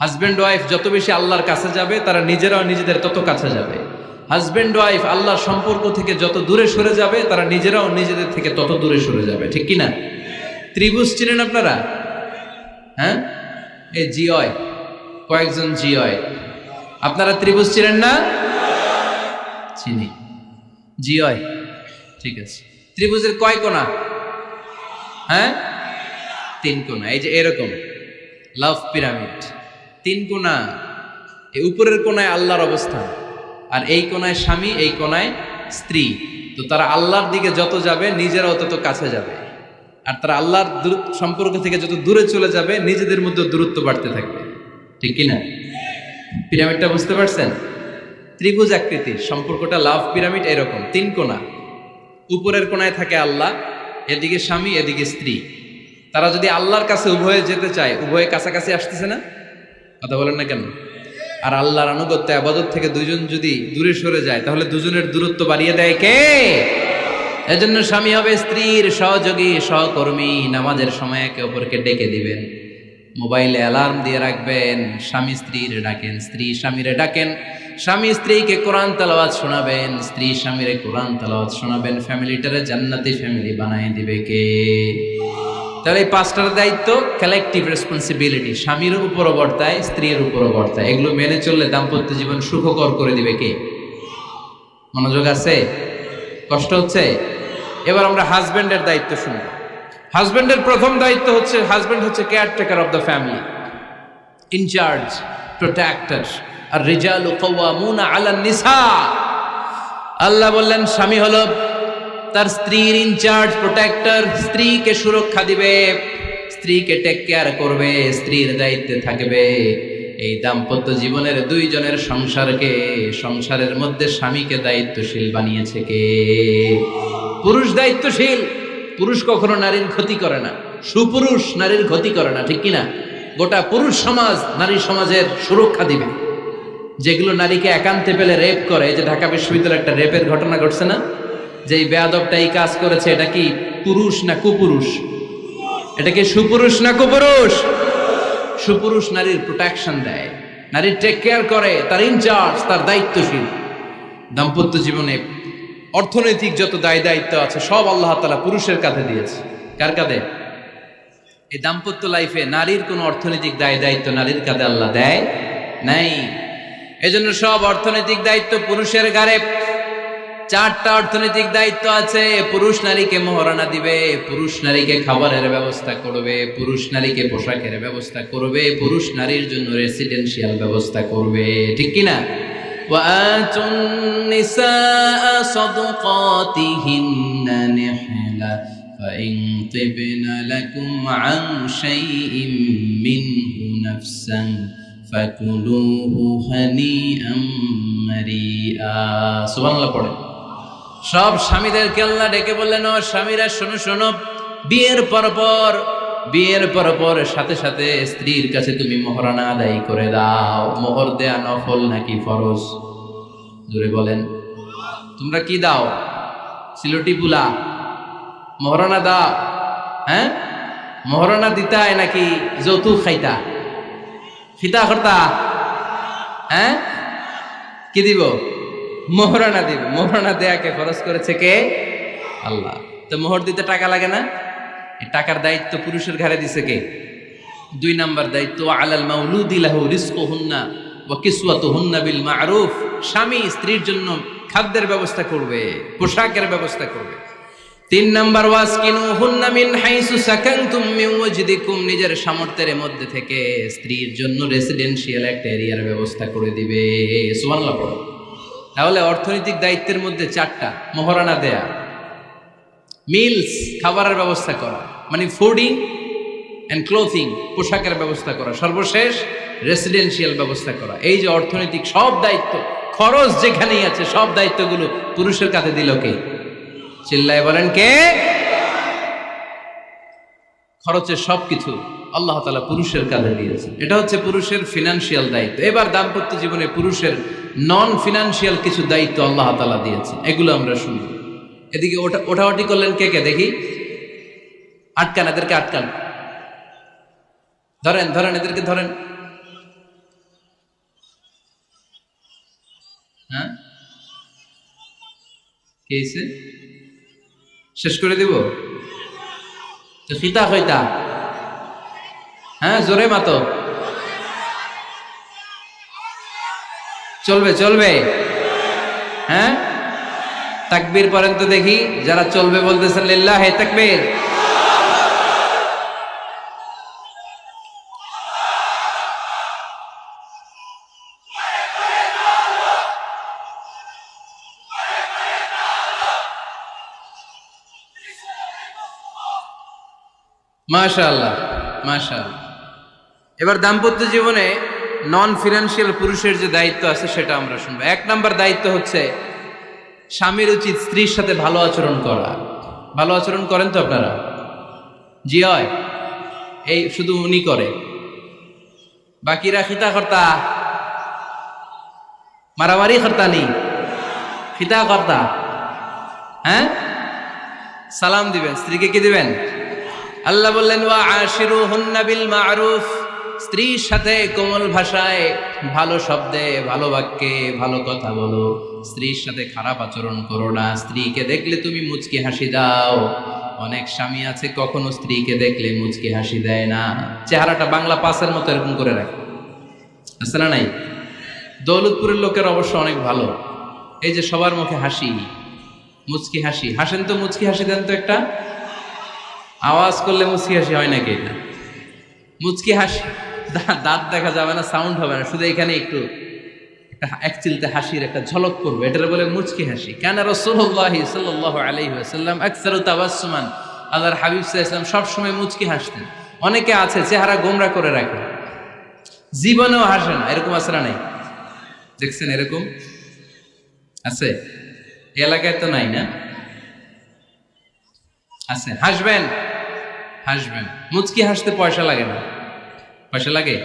Husband wife যত বেশি আল্লাহর কাছে যাবে, তারা নিজেরাও নিজেদের তত কাছে যাবে। হাজবেন্ড ওয়াইফ আল্লাহর সম্পর্ক থেকে যত দূরে সরে যাবে, তারা নিজেরাও নিজেদের থেকে তত দূরে সরে যাবে, ঠিক কিনা? ত্রিভুজ চিনেন আপনারা? হ্যাঁ, এই জিওয় কয়েকজন জিওয়, আপনারা ত্রিভুজ চিনেন না? চিনি, জিওয়, ঠিক আছে। ত্রিভুজের কয় কোণা? হ্যাঁ, 3 কোণা। এই যে এরকম লাভ পিরামিড, 3 কোণা। এই উপরের কোণায় আল্লাহর অবস্থান, আর এই কোণায় স্বামী, এই কোণায় স্ত্রী। তো তারা আল্লাহর দিকে যত যাবে, নিজেরাও তত কাছে যাবে। আর তারা আল্লাহর সম্পর্ক থেকে যত দূরে চলে যাবে, নিজেদের মধ্যে দূরত্ব বাড়তে থাকবে, ঠিক কিনা? পিরামিডটা বুঝতে পারছেন? ত্রিভুজ আকৃতির সম্পর্কটা লাভ পিরামিড এরকম, 3 কোণা। উপরের কোণায় থাকে আল্লাহ, এদিকে স্বামী, এদিকে স্ত্রী। তারা যদি আল্লাহর কাছে উভয়ে যেতে চায়, উভয়ে কাছাকাছি আসতেছে না? কথা বলেন না কেন? আর আল্লাহর আনুগত্য ইবাদত থেকে দুইজন যদি দূরে সরে যায়, তাহলে দুজনের দূরত্ব বাড়িয়ে দেয় কে? এজন্য স্বামী হবে স্ত্রীর সহযোগী, সহকর্মী। নামাজের সময় একে অপরকে ডেকে দিবেন, মোবাইলে অ্যালার্ম দিয়ে রাখবেন। স্বামী স্ত্রীর ডাকেন, স্ত্রী স্বামীরে ডাকেন। স্বামী স্ত্রীকে কোরআন তেলাওয়াত শোনাবেন, স্ত্রী স্বামীরে কোরআন তেলাওয়াত শোনাবেন। ফ্যামিলিটারে জান্নাতি ফ্যামিলি বানায় দিবে কে? তাহলে এই 5টার দায়িত্ব কালেকটিভ রেসপন্সিবিলিটি, স্বামীর উপরও বর্তায়, স্ত্রীর উপরও বর্তায়। এগুলো মেনে চললে দাম্পত্য জীবন সুখকর করে দিবে কে? মনোযোগ আছে? কষ্ট হচ্ছে? এবার আমরা হাজবেন্ডের দায়িত্ব শুনবো। হাজবেন্ডের প্রথম দায়িত্ব হচ্ছে, হাজবেন্ড হচ্ছে caretaker of the family, in charge, protector. আর রিজালু কাওয়ামুনা আলান নিসা। আল্লাহ বললেন স্বামী হলো তার স্ত্রীর ইনচার্জ, প্রোটেক্টর, স্ত্রীকে সুরক্ষা দিবে, স্ত্রীকে টেক কেয়ার করবে, স্ত্রীর দায়িত্বে থাকবে। এই দাম্পত্য জীবনের দুইজনের সংসারের মধ্যে স্বামীকে দায়িত্বশীল বানিয়েছে কে? পুরুষ দায়িত্বশীল। পুরুষ কখনো নারীর ক্ষতি করে না, সুপুরুষ নারীর ক্ষতি করে না, ঠিক কিনা? গোটা পুরুষ সমাজ নারী সমাজের সুরক্ষা দিবে। যেগুলো নারীকে একান্তে পেলে রেপ করে, যে ঢাকা বিশ্ববিদ্যালয়ে একটা রেপের ঘটনা ঘটছে না, যে এই বেয়াদবটা এই কাজ করেছে, এটা কি পুরুষ না কুপুরুষ? এটা কি সুপুরুষ না কুপুরুষ? সুপুরুষ নারীর প্রোটেকশন দেয়, নারীর টেক কেয়ার করে, তার ইনচার্জ, তার দায়িত্বশীল। দাম্পত্য জীবনে অর্থনৈতিক যত দায় দায়িত্ব আছে সব আল্লাহ তাআলা পুরুষের কাঁধে দিয়েছে। কার কাঁধে? এই দাম্পত্য লাইফে নারীর কোনো অর্থনৈতিক দায় দায়িত্ব নারীর কাঁধে আল্লাহ দেয় নাই। এজন্য সব অর্থনৈতিক দায়িত্ব পুরুষের ঘাড়ে। 4টা অর্থনৈতিক দায়িত্ব আছে। পুরুষ নারীকে মহারণা দিবে, পুরুষ নারীকে খাবারের ব্যবস্থা করবে, পুরুষ নারীকে পোশাকের ব্যবস্থা করবে, পুরুষ নারীর জন্য রেসিডেন্সিয়াল ব্যবস্থা করবে, ঠিক কিনা? وآتوا النساء صدقاتهن نحلة فإن طبن لكم عن شيء منه نفسا فكلوه هنيئا مريئا। সুবহানাল্লাহ পড়ে। সব স্বামীদেরকে আল্লাহ ডেকে বললেন, ও স্বামীরা শোনো শোনো, বিয়ের পর সাথে সাথে স্ত্রীর কাছে তুমি মোহরানা আদায় করে দাও। মোহর দেয়া নফল নাকি ফরজ? জোরে বলেন। তোমরা কি দাও? সিলটি পুলা মোহরানা দাও? হ্যাঁ, মোহরানা দিতায় নাকি যৌতুক খাইতা? খিতা করতা? হ্যাঁ, কি দিব? মোহরানা দিব। মোহরানা দেয়াকে ফরজ করেছে কে? আল্লাহ। তো মোহর দিতে টাকা লাগে না? এই টাকার দায়িত্ব পুরুষের ঘাড়ে দিছে কে? 2 নাম্বার দায়িত্ব, আলাল মাউলুদি লাহু রিজকুহুন্না ওয়া কিসওয়াতুহুন্না বিল মা'রুফ। স্বামী স্ত্রীর জন্য খাদ্যের ব্যবস্থা করবে, পোশাকের ব্যবস্থা করবে। 3 নাম্বার, ওয়াসকিনুহুন্না মিন হাইসু সাকানতুম মিন ওয়াজদিকুম। নিজের সামর্থ্যের মধ্যে থেকে স্ত্রীর জন্য রেসিডেন্সিয়াল একটা এরিয়ার ব্যবস্থা করে দিবে। সুবহানাল্লাহ পড়ো। তাহলে অর্থনৈতিক দায়িত্বের মধ্যে 4টা: মোহরানা দেয়া, মিলস খাবারের ব্যবস্থা করা, মানে ফুডিং অ্যান্ড ক্লোথিং, পোশাকের ব্যবস্থা করা, সর্বশেষ রেসিডেন্সিয়াল ব্যবস্থা করা। এই যে অর্থনৈতিক সব দায়িত্ব, খরচ যেখানেই আছে, সব দায়িত্বগুলো পুরুষের কাছে দিল কে? চিল্লায় বলেন কে? খরচের সবকিছু আল্লাহ তাআলা পুরুষের কাঁধে দিয়েছে। এটা হচ্ছে পুরুষের ফিনান্সিয়াল দায়িত্ব। এবার দাম্পত্য জীবনে পুরুষের নন ফিনান্সিয়াল কিছু দায়িত্ব আল্লাহ তাআলা দিয়েছে, এগুলো আমরা শুনবো। এদিকে ওঠাওটি করলেন কে কে দেখি? আটকান, এদেরকে আটকান, ধরেন ধরেন, এদেরকে ধরেন। হ্যাঁ, কে হইছে? শেষ করে দিব তো? খিতা খৈতা? হ্যাঁ, জোরে মাতো। চলবে চলবে? হ্যাঁ, তাকবীর পড়েন তো দেখি, যারা চলবে বলতেছেন লিল্লাহে তাকবীর। মাশাআল্লাহ মাশাআল্লাহ। এবার দাম্পত্য জীবনে নন ফিনান্সিয়াল পুরুষের যে দায়িত্ব আছে সেটা আমরা শুনবো। 1 নাম্বার দায়িত্ব হচ্ছে স্বামীর উচিত স্ত্রীর সাথে ভালো আচরণ করা। ভালো আচরণ করেন তো আপনারা? জি হয়। এই শুধু উনি করে, বাকিরা খিতা কর্তা, মারামারি কর্তা নেই, খিতা কর্তা। হ্যাঁ, সালাম দিবেন, স্ত্রীকে কি দিবেন? আল্লাহ বললেন, ওয়া আশিরুহুন্না বিল মা'রুফ। স্ত্রীর সাথে কোমল ভাষায়, ভালো শব্দে, ভালো বাক্যে ভালো কথা বলো। স্ত্রীর সাথে খারাপ আচরণ করো না। স্ত্রীকে দেখলে তুমি মুচকি হাসি দাও। অনেক স্বামী আছে কখনো স্ত্রীকে দেখলে মুচকি হাসি দেয় না, চেহারাটা বাংলা পাসের মতো এরকম করে রাখে, আছে না নাই? দৌলতপুরের লোকের অবশ্য অনেক ভালো, এই যে সবার মুখে হাসি, মুচকি হাসি। হাসেন তো, মুচকি হাসি দেন তো একটা। আওয়াজ করলে মুচকি হাসি হয় নাকি? এটা মুচকি হাসি, দাঁত দেখা যাবে না, সাউন্ড হবে না, শুধু এখানে একটু এক চিলতে হাসির একটা ঝলক করবে, এটার বলে মুচকি হাসি। কানা রাসূলুল্লাহ সাল্লাল্লাহু আলাইহি ওয়াসাল্লাম আকসারু তাবাসসুমান, আল্লাহর হাবিব সাল্লাল্লাহু আলাইহি ওয়াসাল্লাম সব সময় মুচকি হাসতেন। অনেকে আছে চেহারা গোমরা করে রাখে, জীবনেও হাসে না, এরকম আছে না নাই? দেখছেন এরকম আছে? এই এলাকায় তো নাই না? আছে। হাসবেন, হাসবেন। মুচকি হাসতে পয়সা লাগে না, পয়সা লাগে,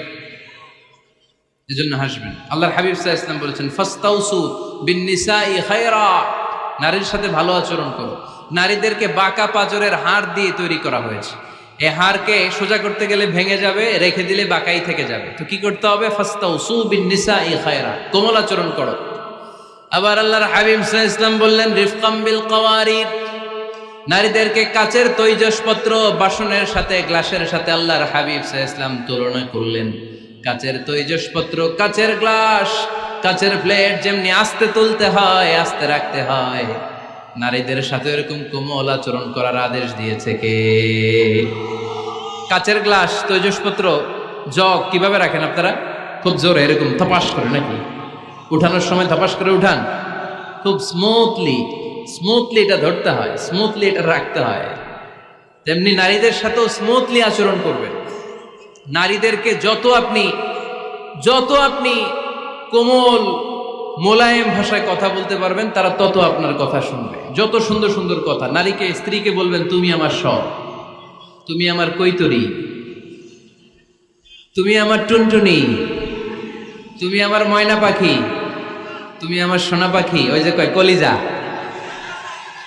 এজন্য হাসবেন। আল্লাহর হাবিব সাল্লাল্লাহু আলাইহি ওয়াসাল্লাম বলেছেন ফাস্তাউসু বিন-নিসাই খায়রা, নারীর সাথে ভালো আচরণ করো। নারীদেরকে বাঁকা পাঁজরের হাড় দিয়ে তৈরি করা হয়েছে। এই হাড়কে সোজা করতে গেলে ভেঙে যাবে, রেখে দিলে বাঁকাই থেকে যাবে। তো কি করতে হবে? ফাস্তাউসু বিন-নিসাই খায়রা, কোমল আচরণ করো। আবার আল্লাহর হাবিব সাল্লাল্লাহু আলাইহি ওয়াসাল্লাম বললেন রিফকাম বিল কাওয়ারিদ, নারীদেরকে কাচের তৈজসপত্র বাসনের সাথে, গ্লাসের সাথে আল্লাহর হাবিব সাল্লাল্লাহু আলাইহি ওয়াসাল্লাম তুলনা করলেন। কাচের তৈজসপত্র, কাচের গ্লাস, কাচের প্লেট যেমনি আস্তে তুলতে হয়, আস্তে রাখতে হয়, নারীদের সাথে এরকম কোমল আচরণ করার আদেশ দিয়েছে কে? কাচের গ্লাস, তৈজসপত্র, জগ কিভাবে রাখেন আপনারা? খুব জোরে এরকম থপাস করে নাকি? উঠানোর সময় থপাস করে উঠান? খুব স্মুথলি এটা ধরতে হয়, স্মুথলি এটা রাখতে হয়। তেমনি নারীদের সাথেও স্মুথলি আচরণ করবেন। নারীদেরকে যত আপনি কোমল মোলায়েম ভাষায় কথা বলতে পারবেন, তারা তত আপনার কথা শুনবে। যত সুন্দর সুন্দর কথা, নারীকে, স্ত্রীকে বলবেন তুমি আমার সব, তুমি আমার কৈতরী, তুমি আমার টুনটুনি, তুমি আমার ময়না পাখি, তুমি আমার সোনা পাখি। ওই যে কয় কলিজা,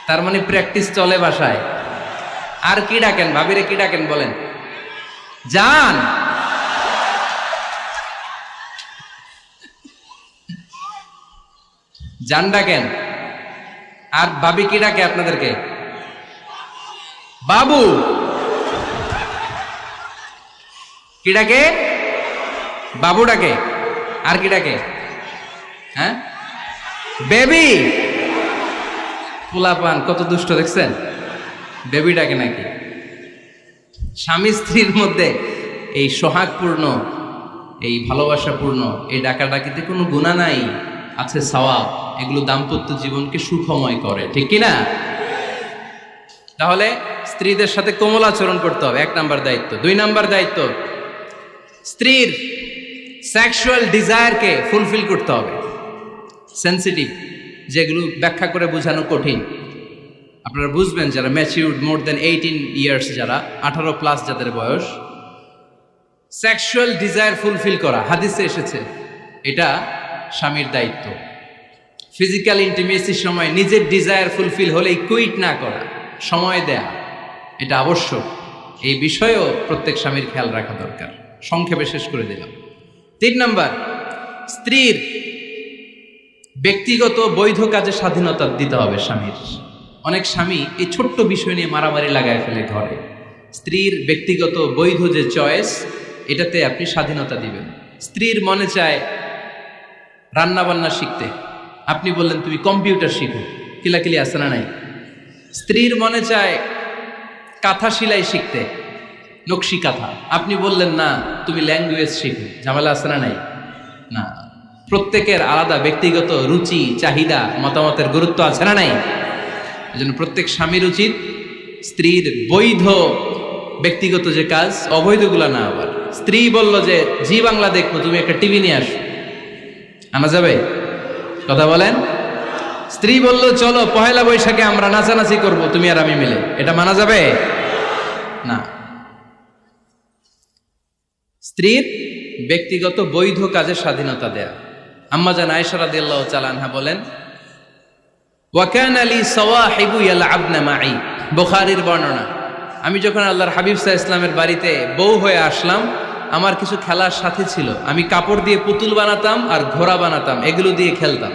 তার মানে প্র্যাকটিস চলে বাসায়। আর কি ডাকেন? ভাবিরে কি ডাকেন বলেন? জান। জান ডাকেন। আর ভাবি কি ডাকে আপনাদেরকে? বাবু। কি ডাকে? বাবু ডাকে। আর কি ডাকে? হ্যাঁ, বেবি। পোলাপান কত দুষ্ট দেখছেন, বেবি ডাকে নাকি? স্বামী স্ত্রীর মধ্যে এই সোহাগপূর্ণ, এই ভালোবাসাপূর্ণ এই ডাকাডাকিতে কোনো গুনাহ নাই, আছে সওয়াব। এগুলো দাম্পত্য জীবনকে সুখময় করে, ঠিক কিনা? তাহলে স্ত্রীদের সাথে কোমল আচরণ করতে হবে, 1 নাম্বার দায়িত্ব। 2 নাম্বার দায়িত্ব, স্ত্রীর সেক্সুয়াল ডিজায়ারকে ফুলফিল করতে হবে। সেনসিটিভ, যেগুলো ব্যাখ্যা করে বোঝানো কঠিন। আপনারা বুঝবেন যারা ম্যাচিউরড, মোর দেন 18 ইয়ার্স, যারা 18+ যাদের বয়স, সেক্সুয়াল ডিজায়ার ফুলফিল করা হাদিসে এসেছে, এটা স্বামীর দায়িত্ব। ফিজিক্যাল ইন্টিমেসির সময় নিজের ডিজায়ার ফুলফিল হলেই কুইট না করা, সময় দেয়া, এটা আবশ্যক। এই বিষয়েও প্রত্যেক স্বামীর খেয়াল রাখা দরকার। সংক্ষেপে শেষ করে দিলাম। 3 নাম্বার, স্ত্রীর ব্যক্তিগত বৈধ কাজে স্বাধীনতা দিতে হবে স্বামীর। অনেক স্বামী এই ছোট্ট বিষয় নিয়ে মারামারি লাগায় ফেলে ঘরে। স্ত্রীর ব্যক্তিগত বৈধ যে চয়েস, এটাতে আপনি স্বাধীনতা দিবেন। স্ত্রীর মনে চায় রান্না বান্না শিখতে, আপনি বললেন তুমি কম্পিউটার শিখো, কিলাকিলি আছে না নাই? স্ত্রীর মনে চায় কাঁথা সেলাই শিখতে, নকশি কাঁথা, আপনি বললেন না তুমি ল্যাঙ্গুয়েজ শিখো, ঝামেলা আছে না নাই? না, প্রত্যেকের আলাদা ব্যক্তিগত রুচি, চাহিদা, মতামতের গুরুত্ব আছে না নাই? এজন্য প্রত্যেক স্বামীর উচিত স্ত্রীর বৈধ ব্যক্তিগত যে কাজ, অবৈধগুলা না। আবার স্ত্রী বলল যে জি বাংলা দেখবো, তুমি একটা টিভি নিয়ে আসো, আনা যাবে? কথা বলেন। স্ত্রী বলল চলো পহেলা বৈশাখে আমরা নাচানাচি করব, তুমি আর আমি মিলে, এটা মানা যাবে না। স্ত্রীর ব্যক্তিগত বৈধ কাজের স্বাধীনতা দেয়া। আম্মা জান আয়েশা রাদিয়াল্লাহু তাআলা আনহা বলেন, ওয়া কানা লি সাওয়াহিবু ইয়ালআবনা মাই, বুখারীর বর্ণনা। আমি যখন আল্লাহর হাবিব সাল্লাল্লাহু আলাইহি ওয়াসাল্লামের বাড়িতে বউ হয়ে আসলাম, আমার কিছু খেলার সাথী ছিল। আমি কাপড় দিয়ে পুতুল বানাতাম আর ঘোড়া বানাতাম, এগুলো দিয়ে খেলতাম।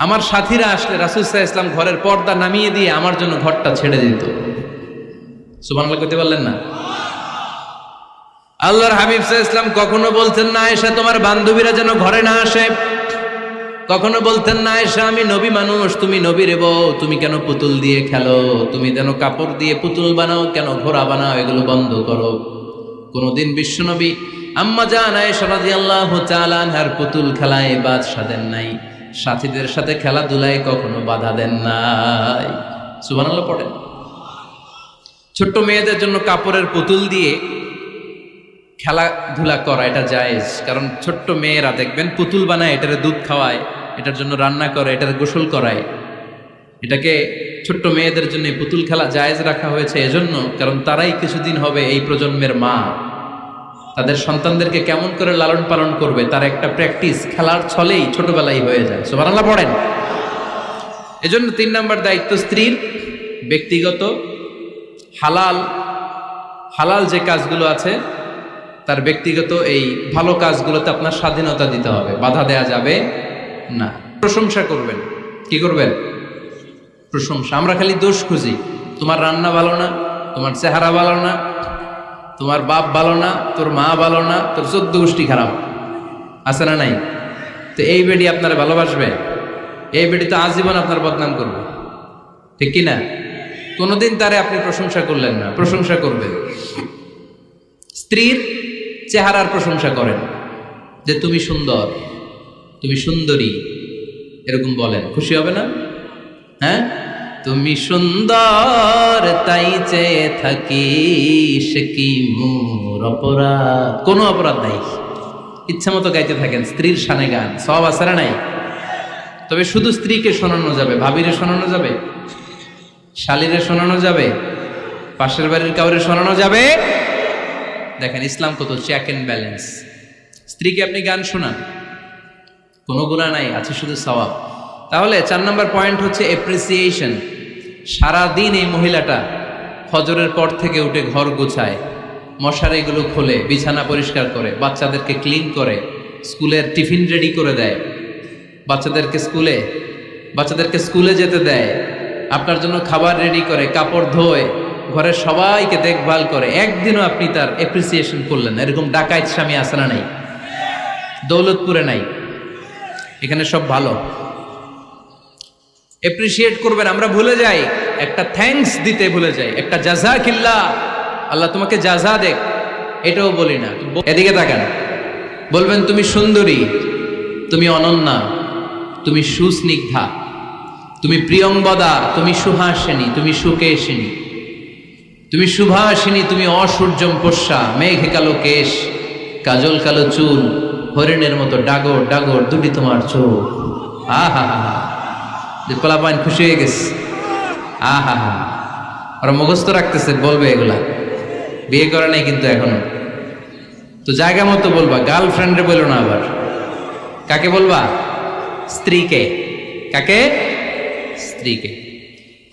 আমার সাথীরা আসলে রাসূল সাল্লাল্লাহু আলাইহি ওয়াসাল্লাম ঘরের পর্দা নামিয়ে দিয়ে আমার জন্য ঘরটা ছেড়ে দিত। সুবহানাল্লাহ কইতে পারলেন না? আল্লাহর হাবিব সাল্লাল্লাহু আলাইহি ওয়াসাল্লাম কখনো বলতেন না আয়েশা তোমার বান্ধবীরা যেন ঘরে না আসে, কখনো বলতেন না আয়েশা আমি নবী মানুষ, তুমি নবীর বউ, তুমি কেন পুতুল দিয়ে খেলো, তুমি যেন কাপড় দিয়ে পুতুল বানাও, কেন ঘোড়া বানাও, এগুলো বন্ধ করো। কোনদিন বিশ্বনবী আম্মা জান আয়েশা রাদিয়াল্লাহু তাআলা আনহার পুতুল খেলায় বাদশা দেন নাই, সাথীদের সাথে খেলাধুলায় কখনো বাধা দেন নাই। সুবহানাল্লাহ পড়েন। ছোট্ট মেয়েদের জন্য কাপড়ের পুতুল দিয়ে খেলাধুলা করা এটা জায়েজ, কারণ ছোট্ট মেয়েরা দেখবেন পুতুল বানায়, এটারে দুধ খাওয়ায়, এটার জন্য রান্না করে, এটার গোসল করায়। এটাকে ছোট্ট মেয়েদের জন্য পুতুল খেলা জায়েজ রাখা হয়েছে এজন্য, কারণ তারাই কিছুদিন হবে এই প্রজন্মের মা। তাদের সন্তানদেরকে কেমন করে লালন পালন করবে তার একটা প্র্যাকটিস খেলার ছলেই ছোটবেলায় হয়ে যায়। সুবহানাল্লাহ পড়েন। এজন্য 3 নম্বর দায়িত্ব স্ত্রীর ব্যক্তিগত হালাল যে কাজগুলো আছে তার ব্যক্তিগত এই ভালো কাজগুলোতে আপনার স্বাধীনতা দিতে হবে, বাধা দেয়া যাবে না। প্রশংসা করবেন। কি করবেন? প্রশংসা। আমরা খালি দোষ খুঁজি, তোমার রান্না ভালো না, তোমার চেহারা ভালো না, তোমার বাপ ভালো না, তোর মা ভালো না, তোর 14 গোষ্ঠী খারাপ, আছে না নাই? তো এই বেডি আপনারা ভালোবাসবে? এই বেডি তো আজীবন আপনার বদনাম করবে, ঠিক কি না? কোনোদিন তারে আপনি প্রশংসা করলেন না, প্রশংসা করবেন। স্ত্রীর চেহারার প্রশংসা করেন, যে তুমি সুন্দর, তুমি সুন্দরী, এরকম বলেন, খুশি হবে না? হ্যাঁ, তুমি সুন্দর তাই চেয়ে থাকি, সে কি মোর অপরাধ? কোনো অপরাধ নাই, ইচ্ছা মতো গাইতে থাকেন স্ত্রীর শানে গান, সব আছে না নাই? তবে শুধু স্ত্রীকে শোনানো যাবে, ভাবিরে শোনানো যাবে, শালীরে শোনানো যাবে, পাশের বাড়ির কাউরে শোনানো যাবে? দেখেন ইসলাম কত চেক এন্ড ব্যালেন্স। স্ত্রীকে আপনি গান শোনান, কোনো গুনাহ নাই, আছে শুধু সওয়াব। তাহলে 4 নম্বর পয়েন্ট হচ্ছে এপ্রিসিয়েশন। সারাদিন এই মহিলাটা ফজরের পর থেকে উঠে ঘর গোছায়, মশারিগুলো খোলে, বিছানা পরিষ্কার করে, বাচ্চাদেরকে ক্লিন করে, স্কুলের টিফিন রেডি করে দেয়, বাচ্চাদেরকে স্কুলে যেতে দেয়, আপনার জন্য খাবার রেডি করে, কাপড় ধোয়, ঘরের সবাইকে দেখভাল করে। একদিনও আপনি তার এপ্রিসিয়েশন করলেন না। এরকম ডাকাইত স্বামী আছে না নাই? দৌলতপুরে নাই, এখানে সব ভালো। এপ্রিসিয়েট করবেন। আমরা ভুলে যাই, একটা থ্যাঙ্কস দিতে ভুলে যাই, একটা জাযাকিল্লাহ, আল্লাহ তোমাকে জাযা দেখ, এটাও বলি না। এদিকে তাকান, বলবেন তুমি সুন্দরী, তুমি অনন্যা, তুমি সুস্নিগ্ধা, তুমি প্রিয়ংবদা, তুমি সুহাসিনী, তুমি সুকেশিনী, তুমি সুভাষিনী, তুমি অসূর্যম পোষ্যা, মেঘে কালো কেশ, কাজল কালো চুল, হরিণের মতো ডাগর ডাগর দুটি তোমার চোখ। আহা হা হা, যে পোলাপাইন খুশি হয়ে গেছে। আহা হা, ওরা মুখস্থ রাখতেছে, বলবে এগুলা, বিয়ে করে নাই কিন্তু এখনো। তো জায়গা মতো বলবা, গার্লফ্রেন্ডে বলো না। আবার কাকে বলবা? স্ত্রীকে। কাকে? স্ত্রীকে।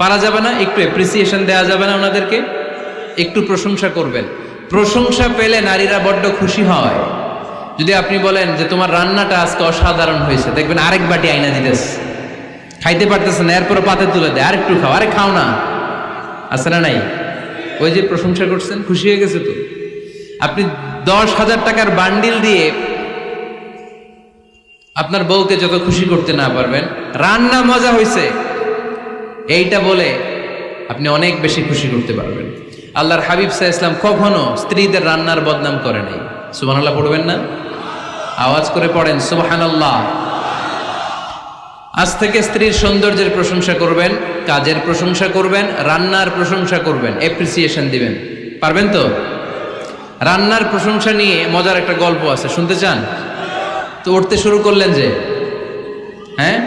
পারা যাবে না? একটু এপ্রিসিয়েশন দেওয়া যাবে না? ওনাদেরকে একটু প্রশংসা করবেন। প্রশংসা পেলে নারীরা বড্ড খুশি হয়। যদি আপনি বলেন যে তোমার রান্নাটা আজকে অসাধারণ হয়েছে, দেখবেন আরেক বাটি আইনা দিতেছে, খাইতে পারতেছে না, এরপর পাতে তুলে দেয়, আরেকটু খাও, আরে খাও না, আছে না নাই? ওই যে প্রশংসা করছেন, খুশি হয়ে গেছে। তো আপনি 10,000 টাকার বান্ডিল দিয়ে আপনার বউকে যত খুশি করতে না পারবেন, রান্না মজা হয়েছে এইটা বলে আপনি অনেক বেশি খুশি করতে পারবেন। আল্লাহর হাবিব সাল্লাল্লাহু আলাইহি ওয়াসাল্লাম কখনো স্ত্রীদের রান্নার বদনাম করে নাই। সুবহানাল্লাহ পড়বেন না? আওয়াজ করে পড়েন সুবহানাল্লাহ। আজ থেকে স্ত্রীর সৌন্দর্যের প্রশংসা করবেন, কাজের প্রশংসা করবেন, রান্নার প্রশংসা করবেন, এপ্রিসিয়েশন দিবেন। পারবেন তো? রান্নার প্রশংসা নিয়ে মজার একটা গল্প আছে, শুনতে চান? তো উঠতে শুরু করলেন যে, হ্যাঁ,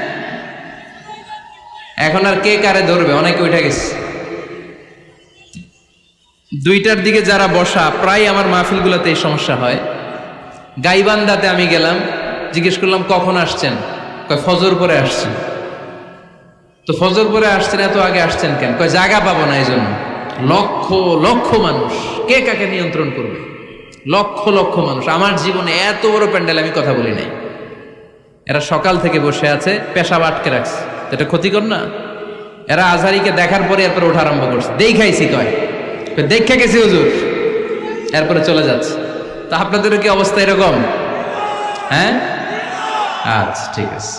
এখন আর কে কারে ধরবে? অনেকে উঠে গেছে। 2টার দিকে যারা বসা, প্রায় আমার মাহফিলগুলোতে এই সমস্যা হয়। গাইবান্ধাতে আমি গেলাম, জিজ্ঞেস করলাম কখন আসছেন? কয় ফজর পরে আসছেন। তো ফজর পরে আসছেন, এত আগে আসছেন কেন? কয় জায়গা পাবো না এই জন্য। লক্ষ লক্ষ মানুষ, কে কাকে নিয়ন্ত্রণ করবে? লক্ষ লক্ষ মানুষ। আমার জীবনে এত বড় প্যান্ডেল আমি কথা বলি নাই। এরা সকাল থেকে বসে আছে, পেশাব আটকে রাখছে, এটা ক্ষতিকর না? এরা আজহারিকে দেখার পরে এরপর ওঠা আরম্ভ করছে, দেখাইছি, কয় দেখে গেছি হুজুর, এরপরে চলে যাচ্ছে। তা আপনাদেরও কি অবস্থা এরকম? হ্যাঁ, আচ্ছা ঠিক আছে।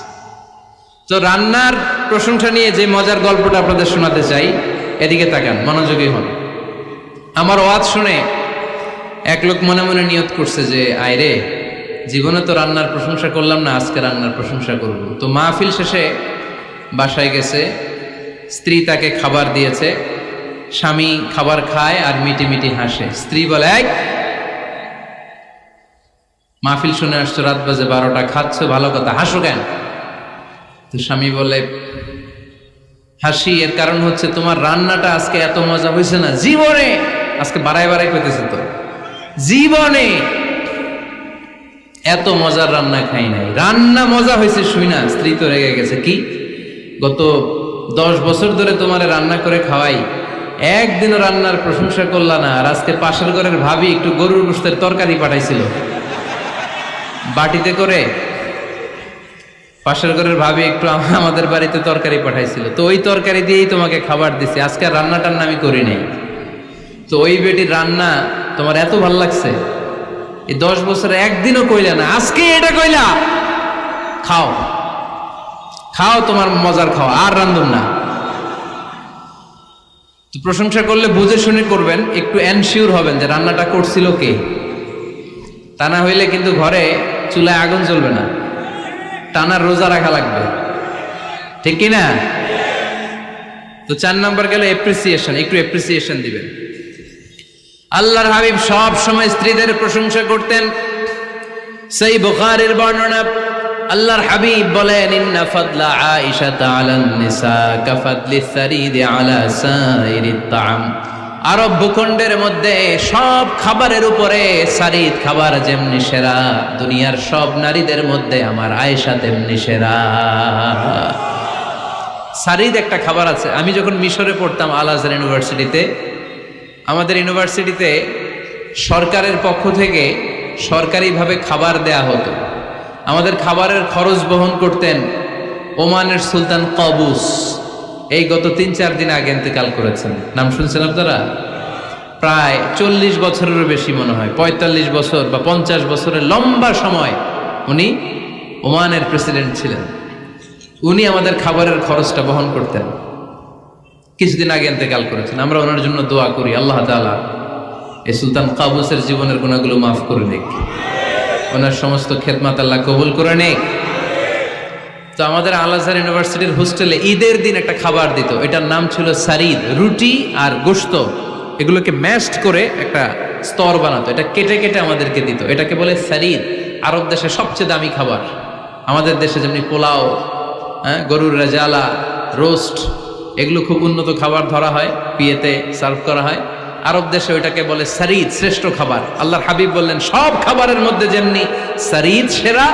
তো রান্নার প্রশংসা নিয়ে যে মজার গল্পটা আপনাদের শোনাতে চাই, এদিকে তাকান, মনোযোগী হন। আমার ওয়াজ শুনে এক লোক মনে মনে নিয়ত করছে যে আয়রে, জীবনে তো রান্নার প্রশংসা করলাম না, আজকে রান্নার প্রশংসা করব। তো মাহফিল শেষে বাসায় গেছে, স্ত্রী তাকে খাবার দিয়েছে, স্বামী খাবার খায় আর মিটি মিটি হাসে। স্ত্রী বলে, এই মাহফিল শুনে আসছো, রাত বাজে 12টা, খাচ্ছ ভালো কথা, হাসো কেন? তো স্বামী বলে, হাসি এর কারণ হচ্ছে তোমার রান্নাটা আজকে এত মজা হয়েছে না জীবনে, আজকে বাড়াই বাড়াই পেতেছে, তো জীবনে এত মজার রান্না খাই নাই, রান্না মজা হয়েছে শুই না। স্ত্রী তো রেগে গেছে, কি গত 10 বছর ধরে তোমার রান্না করে খাওয়াই, একদিনও রান্নার প্রশংসা করলা না, আর আজকে পাশের ঘরের ভাবি একটু গরুর গোশতের তরকারি পাঠাইছিল বাটিতে করে, পাশের ঘরের ভাবি একটু আমাদের বাড়িতে তরকারি পাঠাইছিল, তো ওই তরকারি দিয়েই তোমাকে খাবার দিছে, আজকে রান্না টান্না আমি করি নাই। তো ওই বেটির রান্না তোমার এত ভাল লাগছে, এই 10 বছরে একদিনও কইলা না, আজকে এটা কইলা, খাও খাও, তোমার মজার খাও, আর রান্ধুম না। তো প্রশংসা করলে বুঝে শুনে করবেন, একটু এনশিওর হবেন যে রান্নাটা করছিল কে, তা না হইলে কিন্তু ঘরে চুলায় আগুন জ্বলবে না, টানার রোজা রাখা লাগবে, ঠিক কিনা? তো 4 নাম্বার গেল এপ্রিসিয়েশন, একটু এপ্রিসিয়েশন দিবেন। আল্লাহর হাবিব সব সময় স্ত্রীদের প্রশংসা করতেন। সেই বুখারীর বর্ণনা, আল্লাহর হাবিব বলেন, ইন্না ফাদলা আয়েশা আলান নিসা কাফাদলি সারিদি আলা সাইরিত তাআম। আরব ভূখণ্ডের মধ্যে সব খাবারের উপরে সারিদ খাবার যেমনি সেরা, দুনিয়ার সব নারীদের মধ্যে আমার আয়েশা তেমনি সেরা। সারিদ একটা খাবার আছে। আমি যখন মিশরে পড়তাম আল আজহার ইউনিভার্সিটিতে, আমাদের ইউনিভার্সিটিতে সরকারের পক্ষ থেকে সরকারিভাবে খাবার দেয়া হতো। আমাদের খাবারের খরচ বহন করতেন ওমানের সুলতান কাবুস। এই গত 3-4 দিন আগে ইন্তেকাল করেছেন, নাম শুনছেন আপনারা? প্রায় 40 বছরেরও বেশি মনে হয়, 45 বছর বা 50 বছরের লম্বা সময় উনি ওমানের প্রেসিডেন্ট ছিলেন। উনি আমাদের খাবারের খরচটা বহন করতেন। কিছুদিন আগে ইন্তেকাল করেছেন। আমরা ওনার জন্য দোয়া করি, আল্লাহ তাআলা এই সুলতান কাবুসের জীবনের গুনাহগুলো মাফ করে নিক, ওনার সমস্ত খেদমত আল্লাহ কবুল করে নিক। তো আমাদের আল আজহার ইউনিভার্সিটির হোস্টেলে ঈদের দিন একটা খাবার দিত, এটার নাম ছিল সারিদ। রুটি আর গোশত এগুলোকে ম্যাশড করে একটা স্তর বানাতো, এটা কেটে কেটে আমাদেরকে দিত, এটাকে বলে সারিদ। আরব দেশে সবচেয়ে দামি খাবার। আমাদের দেশে যেমনি পোলাও, গরুর রেজালা, রোস্ট, এগুলো খুব উন্নত খাবার ধরা হয়, বিয়েতে সার্ভ করা হয়। আরব দেশে ওইটাকে বলে সারিদ, শ্রেষ্ঠ খাবার। আল্লাহর হাবিব বললেন, সব খাবারের মধ্যে যেমনি সারিদ সেরা,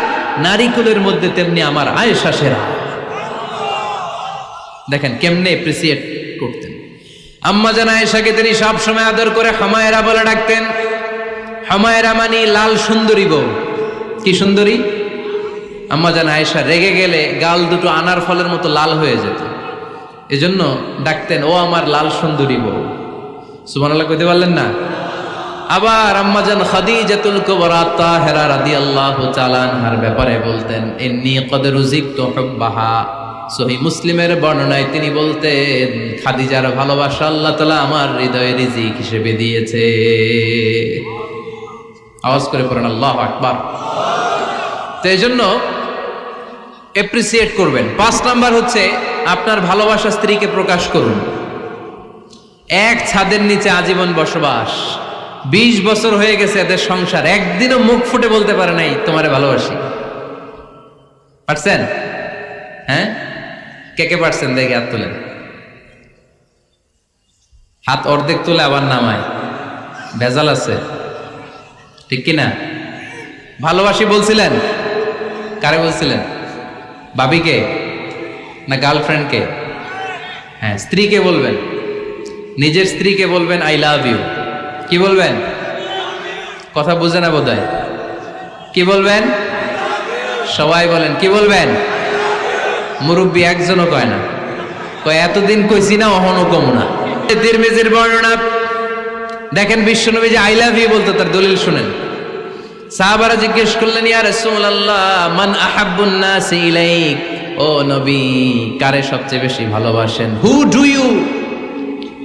নারীকুলের মধ্যে তেমনি আমার আয়েশা সেরা। দেখেন কেমনে এপ্রিসিয়েট করতেন। আম্মা জান আয়েশাকে তিনি সব সময় আদর করে হামায়রা বলে ডাকতেন। হামায়রা মানে লাল সুন্দরী বউ। কি সুন্দরী? আম্মা জান আয়েশা রেগে গেলে গাল দুটো আনার ফলের মতো লাল হয়ে যেত, এজন্য ডাকতেন, ও আমার লাল সুন্দরী বউ। সুবহানাল্লাহ কইতে পারলেন না? আবার আম্মাজান খাদিজাতুল কুবরা তাহেরা রাদিয়াল্লাহু তাআলা আনহার ব্যাপারে বলতেন, ইন্নী ক্বাদ রুজিকতু হুব্বাহা। সহিহ মুসলিমের বর্ণনায় তিনি বলতেন, খাদিজার ভালোবাসা আল্লাহ তাআলা আমার হৃদয়ে রিজিক হিসেবে দিয়েছে। আওয়াজ করে পড়েন আল্লাহু আকবার। তো এইজন্য এপ্রিসিয়েট করবেন। 5 নাম্বার হচ্ছে আপনার ভালোবাসা স্ত্রীকে প্রকাশ করুন। এক ছাদের নিচে আজীবন বসবাস, 20 বছর হয়ে গেছে এদের সংসার, একদিনও মুখ ফুটে বলতে পারে নাই তোমারে ভালোবাসি। পারছেন? হ্যাঁ, কে কে পারছেন? দেখে হাত তোলেন। হাত অর্ধেক তুলে আবার নামায়, ভেজাল আছে, ঠিক কিনা? ভালোবাসি বলছিলেন? কারে বলছিলেন? ভাবিকে না গার্লফ্রেন্ডকে? হ্যাঁ, স্ত্রীকে বলবেন। নিজের স্ত্রীকে বলবেন আই লাভ ইউ। কি বলবেন? কথা বুঝে না বোধহয়। কি বলবেন? সবাই বলেন, কি বলবেন? মুরব্বী একজনও কয় না, কয় এতদিন কইছি না, অহনো কম না। তিরমিজির বর্ণনা দেখেন, বিশ্বনবী যে আই লাভ ইউ বলতো তার দলিল শুনেন। সাহাবারা জিজ্ঞেস করলেন, ইয়া রাসূলুল্লাহ, মান আহাব্বুন নাস ইলাইক, ও নবী কারে সবচেয়ে বেশি ভালোবাসেন? Who do you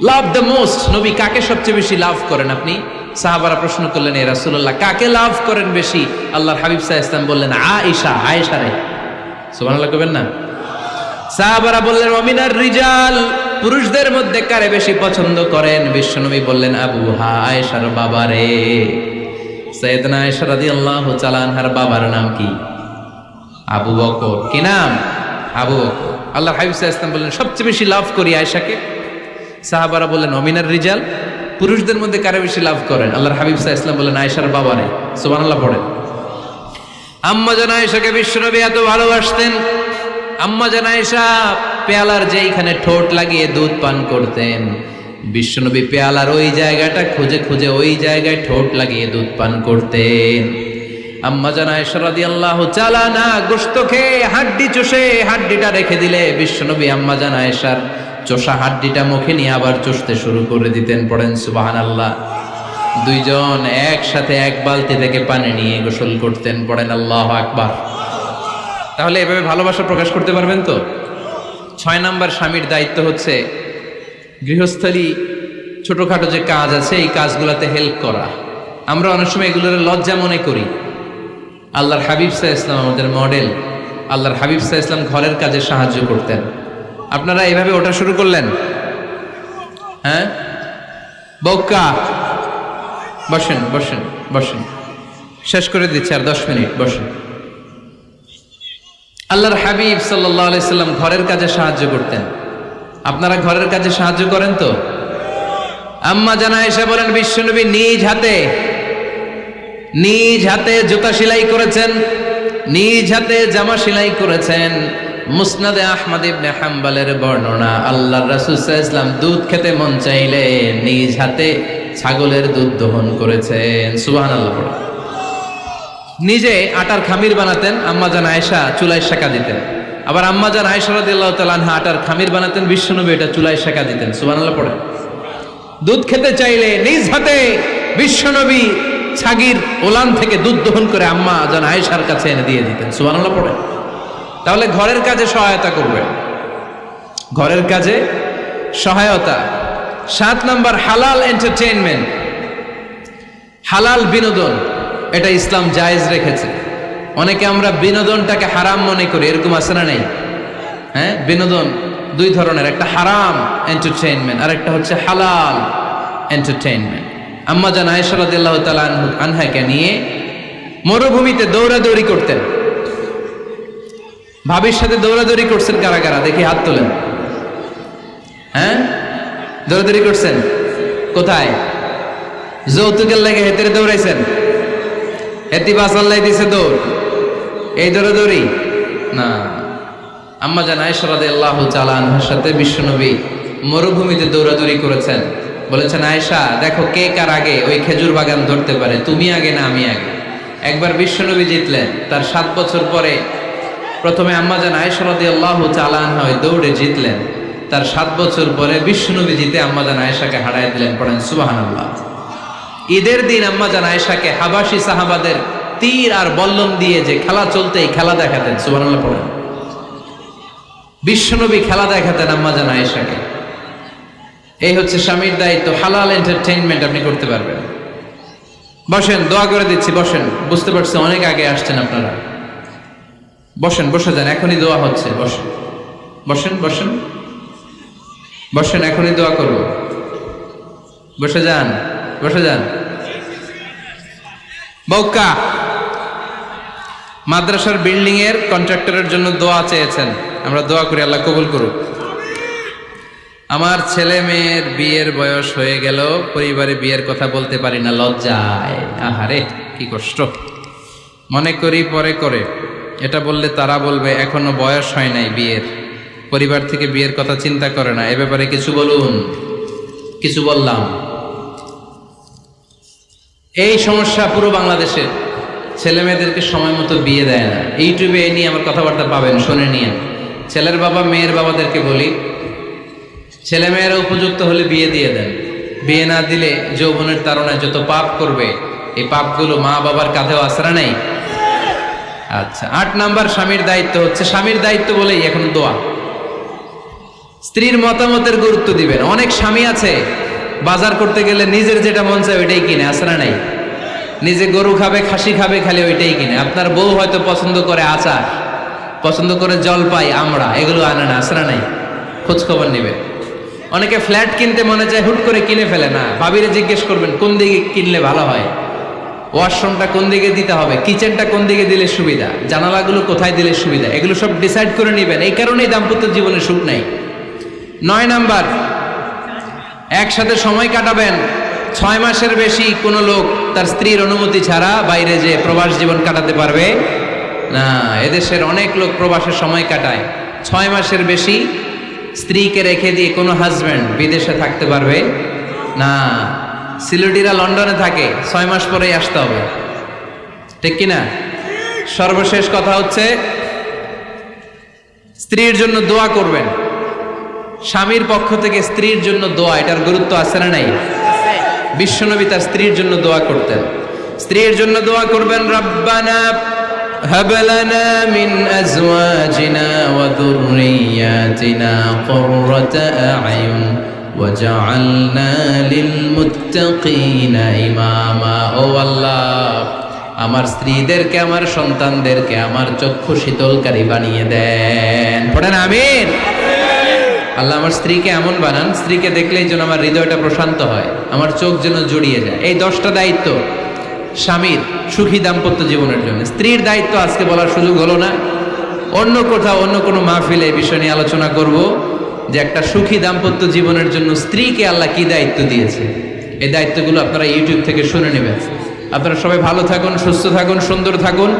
love the most? নবী কাকে সবচেয়ে বেশি লাভ করেন আপনি? সাহাবারা প্রশ্ন করলেন, এ রাসূলুল্লাহ, কাকে লাভ করেন বেশি? আল্লাহর হাবিব সাল্লাল্লাহু আলাইহি ওয়াসাল্লাম বললেন, আয়েশা রে। সুবহানাল্লাহ কইবেন না? সাহাবারা বললেন, ওমিনার রিজাল, পুরুষদের মধ্যে কারে বেশি পছন্দ করেন? বিশ্বনবী বললেন, আবুহা, আয়েশার বাবা রে। সাইয়েদনা আয়েশা রাদিয়াল্লাহু তাআলা আনহার বাবার নাম কি? আবু বকর। কি নাম? আবু বকর। আল্লাহর হাবিব সাল্লাল্লাহু আলাইহি ওয়াসাল্লাম বললেন, সবচেয়ে বেশি লাভ করি আয়েশাকে। সাহাবারা বললেন, ওমিনার রিজাল, পুরুষদের মধ্যে কারে বেশি লাভ করেন? আল্লাহর হাবিব সাল্লাল্লাহু আলাইহি ওয়াসাল্লাম বললেন, আয়েশার বাবা রে। সুবহানাল্লাহ পড়েন। আম্মা জান আয়েশাকে বিশ্বনবী এত ভালোবাসতেন। আম্মা জান আয়েশা পেয়ালার যেইখানে ঠোঁট লাগিয়ে দুধ পান করতেন, বিশ্বনবী পেয়ালার ওই জায়গাটা খুঁজে খুঁজে ওই জায়গায় ঠোঁট লাগিয়ে দুধ পান করতেন। আম্মা জান আয়েশা রাদিয়াল্লাহু তাআলা না গোশত খেয়ে হাড্ডি চষে হাড্ডিটা রেখে দিলে বিশ্বনবী আম্মা জান আয়েশার চষা হাড্ডিটা মুখে নিয়ে আবার চষতে শুরু করে দিতেন। পড়েন সুবহানাল্লাহ। দুইজন একসাথে এক বালতি থেকে পানি নিয়ে গোসল করতেন। পড়েন আল্লাহু আকবার। তাহলে এভাবে ভালোবাসা প্রকাশ করতে পারবেন তো? 6 নাম্বার স্বামীর দায়িত্ব হচ্ছে গৃহস্থলী ছোটখাটো যে কাজ আছে এই কাজগুলোতে হেল্প করা। আমরা অনেক সময় এগুলোর লজ্জা মনে করি। আল্লাহর হাবিব সাল্লাল্লাহু আলাইহি ওয়াসাল্লাম আমাদের মডেল। আল্লাহর হাবিব সাল্লাল্লাহু আলাইহি ওয়াসাল্লাম ঘরের কাজে সাহায্য করতেন। আপনারা এইভাবে ওঠা শুরু করলেন? হ্যাঁ, বউকা বসেন বসেন বসেন, শেষ করে দিচ্ছি, আর 10 মিনিট বসেন। আল্লাহর হাবিব সাল্লাল্লাহু আলাইহি সাল্লাম ঘরের কাজে সাহায্য করতেন। আপনারা ঘরের কাজে সাহায্য করেন তো? আম্মা জান আয়েশা বলেন, বিশ্বনবী নিজ হাতে জুতা সেলাই করেছেন, নিজ হাতে জামা সেলাই করেছেন। মুসনাদে আহমদ ইবনে হাম্বলের বর্ণনা, আল্লাহর রাসূল সাল্লাল্লাহু আলাইহি ওয়াসাল্লাম দুধ খেতে মন চাইলে নিজ হাতে ছাগলের দুধ দহন করেছেন। সুবহানাল্লাহ। নিজে আটার খামির বানাতেন, আম্মা জান আয়েশা চুলায় সেকা দিতেন। আবার আম্মা জান আয়েশা রাদিয়াল্লাহু তাআলা আনহা আটার খামির বানাতেন, বিশ্বনবী এটা চুলায় সেকা দিতেন। সুবহানাল্লাহ পড়ে। দুধ খেতে চাইলে নিজ হাতে বিশ্বনবী ছাগির ওলান থেকে দুধ দহন করে আম্মা জান আয়েশার কাছে এনে দিয়ে দিতেন। সুবহানাল্লাহ পড়ে। তাহলে ঘরের কাজে সহায়তা করবে, ঘরের কাজে সহায়তা। 7 নাম্বার হালাল এন্টারটেইনমেন্ট, হালাল বিনোদন, এটা ইসলাম জায়েজ রেখেছে। অনেকে আমরা বিনোদনটাকে হারাম মনে করি, এরকম আছে না নাই? হ্যাঁ, বিনোদন 2 ধরনের, একটা হারাম এন্টারটেইনমেন্ট আর একটা হচ্ছে হালাল এন্টারটেইনমেন্ট। আম্মা জান আয়েশা রাদিয়াল্লাহু তাআলা আনহাকে নিয়ে মরুভূমিতে দৌড়াদৌড়ি করতেন। ভাবির সাথে দৌড়াদৌড়ি করছেন কারা কারা? দেখি হাত তোলেন। হ্যাঁ, দৌড়াদৌড়ি করছেন কোথায়? যৌতুকের লাগে হেতেরে দৌড়াইছেন? হেতি বাসাল্লাই দিছে দৌড়, এই দৌড়াদৌড়ি না। আম্মা জান আয়েশা রাদিয়াল্লাহু তাআলা আনহার সাথে বিশ্বনবী মরুভূমিতে দৌড়াদৌড়ি করেছেন। বলেছেন, আয়েশা দেখো কে কার আগে ওই খেজুর বাগান ধরতে পারে, তুমি আগে না আমি আগে। একবার বিশ্বনবী জিতলেন, তার 7 বছর পরে প্রথমে আম্মা জান আয়েশা রাদিয়াল্লাহু তাআলা আনহা ওই দৌড়ে জিতলেন। তার 7 বছর পরে বিশ্বনবী জিতে আম্মা জান আয়েশাকে হারায় দিলেন। পড়েন সুবহানাল্লাহ। ঈদের দিন আম্মা জান আয়েশাকে হাবাসি সাহাবাদের তীর আর বল্লম দিয়ে যে খেলা চলতেই খেলা দেখাতেন। সুবহানাল্লাহ পড়েন। বিশ্বনবী খেলা দেখাতেন আম্মা জান আয়েশাকে। এই হচ্ছে স্বামীর দায়িত্ব। হালাল এন্টারটেইনমেন্ট আপনি করতে পারবেন। বসেন, দোয়া করে দিচ্ছি, বসেন। বুঝতে পারছি অনেক আগে আসছেন আপনারা। বসেন, বসে যান, এখনই দোয়া হচ্ছে। বসেন বসেন বসেন বসেন, এখনই দোয়া করব। বসে যান, বসে যান। বউকা মাদ্রাসার বিল্ডিং এর কন্ট্রাক্টরের জন্য দোয়া চেয়েছেন, আমরা দোয়া করি আল্লাহ কবুল করুক। আমার ছেলে মেয়ের বিয়ের বয়স হয়ে গেল, পরিবারে বিয়ের কথা বলতে পারি না, লজ্জায়। আহারে কি কষ্ট। মনে করি পরে করে, এটা বললে তারা বলবে এখনো বয়স হয় নাই বিয়ের, পরিবার থেকে বিয়ের কথা চিন্তা করে না। এ ব্যাপারে কিছু বলুন। কিছু বললাম। এই সমস্যা পুরো বাংলাদেশে, ছেলে মেয়েদেরকে সময় মতো বিয়ে দেয় না। ইউটিউবে এই নিয়ে আমার কথাবার্তা পাবেন, শুনে নিয়ে। ছেলের বাবা মেয়ের বাবাদেরকে বলি, ছেলে মেয়েরা উপযুক্ত হলে বিয়ে দিয়ে দেন। বিয়ে না দিলে যৌবনের তাড়নায় যত পাপ করবে, এই পাপগুলো মা বাবার কাঁধেও আছড়া নেই। আচ্ছা, 8 নাম্বার স্বামীর দায়িত্ব হচ্ছে, স্বামীর দায়িত্ব বলেই এখন দোয়া। স্ত্রীর মতামতের গুরুত্ব দিবেন। অনেক স্বামী আছে বাজার করতে গেলে নিজের যেটা মন চায় ওইটাই কিনে, আছে না নাই? নিজে গরু খাবে, খাসি খাবে, খালি ওইটাই কিনে। আপনার বউ হয়তো পছন্দ করে আচার, পছন্দ করে জলপাই, আমড়া, এগুলো আনে না, আছে না নাই? খোঁজ খবর নেবে। অনেকে ফ্ল্যাট কিনতে মনে চায়, হুট করে কিনে ফেলে না। ভাবিরে জিজ্ঞেস করবেন কোন দিকে কিনলে ভালো হয়, ওয়াশরুমটা কোন দিকে দিতে হবে, কিচেনটা কোন দিকে দিলে সুবিধা, জানালাগুলো কোথায় দিলে সুবিধা, এগুলো সব ডিসাইড করে নেবেন। এই কারণেই দাম্পত্য জীবনে সুখ নাই। 9 নাম্বার, একসাথে সময় কাটাবেন। 6 মাসের বেশি কোনো লোক তার স্ত্রীর অনুমতি ছাড়া বাইরে যে প্রবাস জীবন কাটাতে পারবে না। এদেশের অনেক লোক প্রবাসে সময় কাটায়। 6 মাসের বেশি স্ত্রীকে রেখে দিয়ে কোনো হাজব্যান্ড বিদেশে থাকতে পারবে না। সিলেটিরা লন্ডনে থাকে, 6 মাস পরেই আসতে হবে, ঠিক কিনা? সর্বশেষ কথা হচ্ছে, স্ত্রীর জন্য দোয়া করবেন। স্বামীর পক্ষ থেকে স্ত্রীর জন্য দোয়া, এটার গুরুত্ব আছে না নাই? বিশ্বনবী তার স্ত্রীর জন্য দোয়া করতেন। স্ত্রীর জন্য দোয়া করবেন, রব্বানা হাব লানা মিন আজওয়াজিনা ওয়া যুররিয়াতিনা কুররাতা আ'য়ুন ওয়াজআলনা লিল মুত্তাকিনা ইমামা। ও আল্লাহ, আমার স্ত্রীদেরকে, আমার সন্তানদেরকে আমার চক্ষু শীতলকারী বানিয়ে দেন। পড়েন আমিন। আল্লাহ আমার স্ত্রীকে এমন বানান, স্ত্রীকে দেখলেই যেন আমার হৃদয়টা প্রশান্ত হয়, আমার চোখ যেন জুড়িয়ে যায়। এই 10টা দায়িত্ব স্বামীর সুখী দাম্পত্য জীবনের জন্য। স্ত্রীর দায়িত্ব আজকে বলার সুযোগ হলো না, অন্য কোথাও অন্য কোনো মাহফিলে এই বিষয় নিয়ে আলোচনা করব, যে একটা সুখী দাম্পত্য জীবনের জন্য স্ত্রীকে আল্লাহ কি দায়িত্ব দিয়েছে। এই দায়িত্বগুলো আপনারা ইউটিউব থেকে শুনে নেবেন। আপনারা সবাই ভালো থাকুন, সুস্থ থাকুন, সুন্দর থাকুন।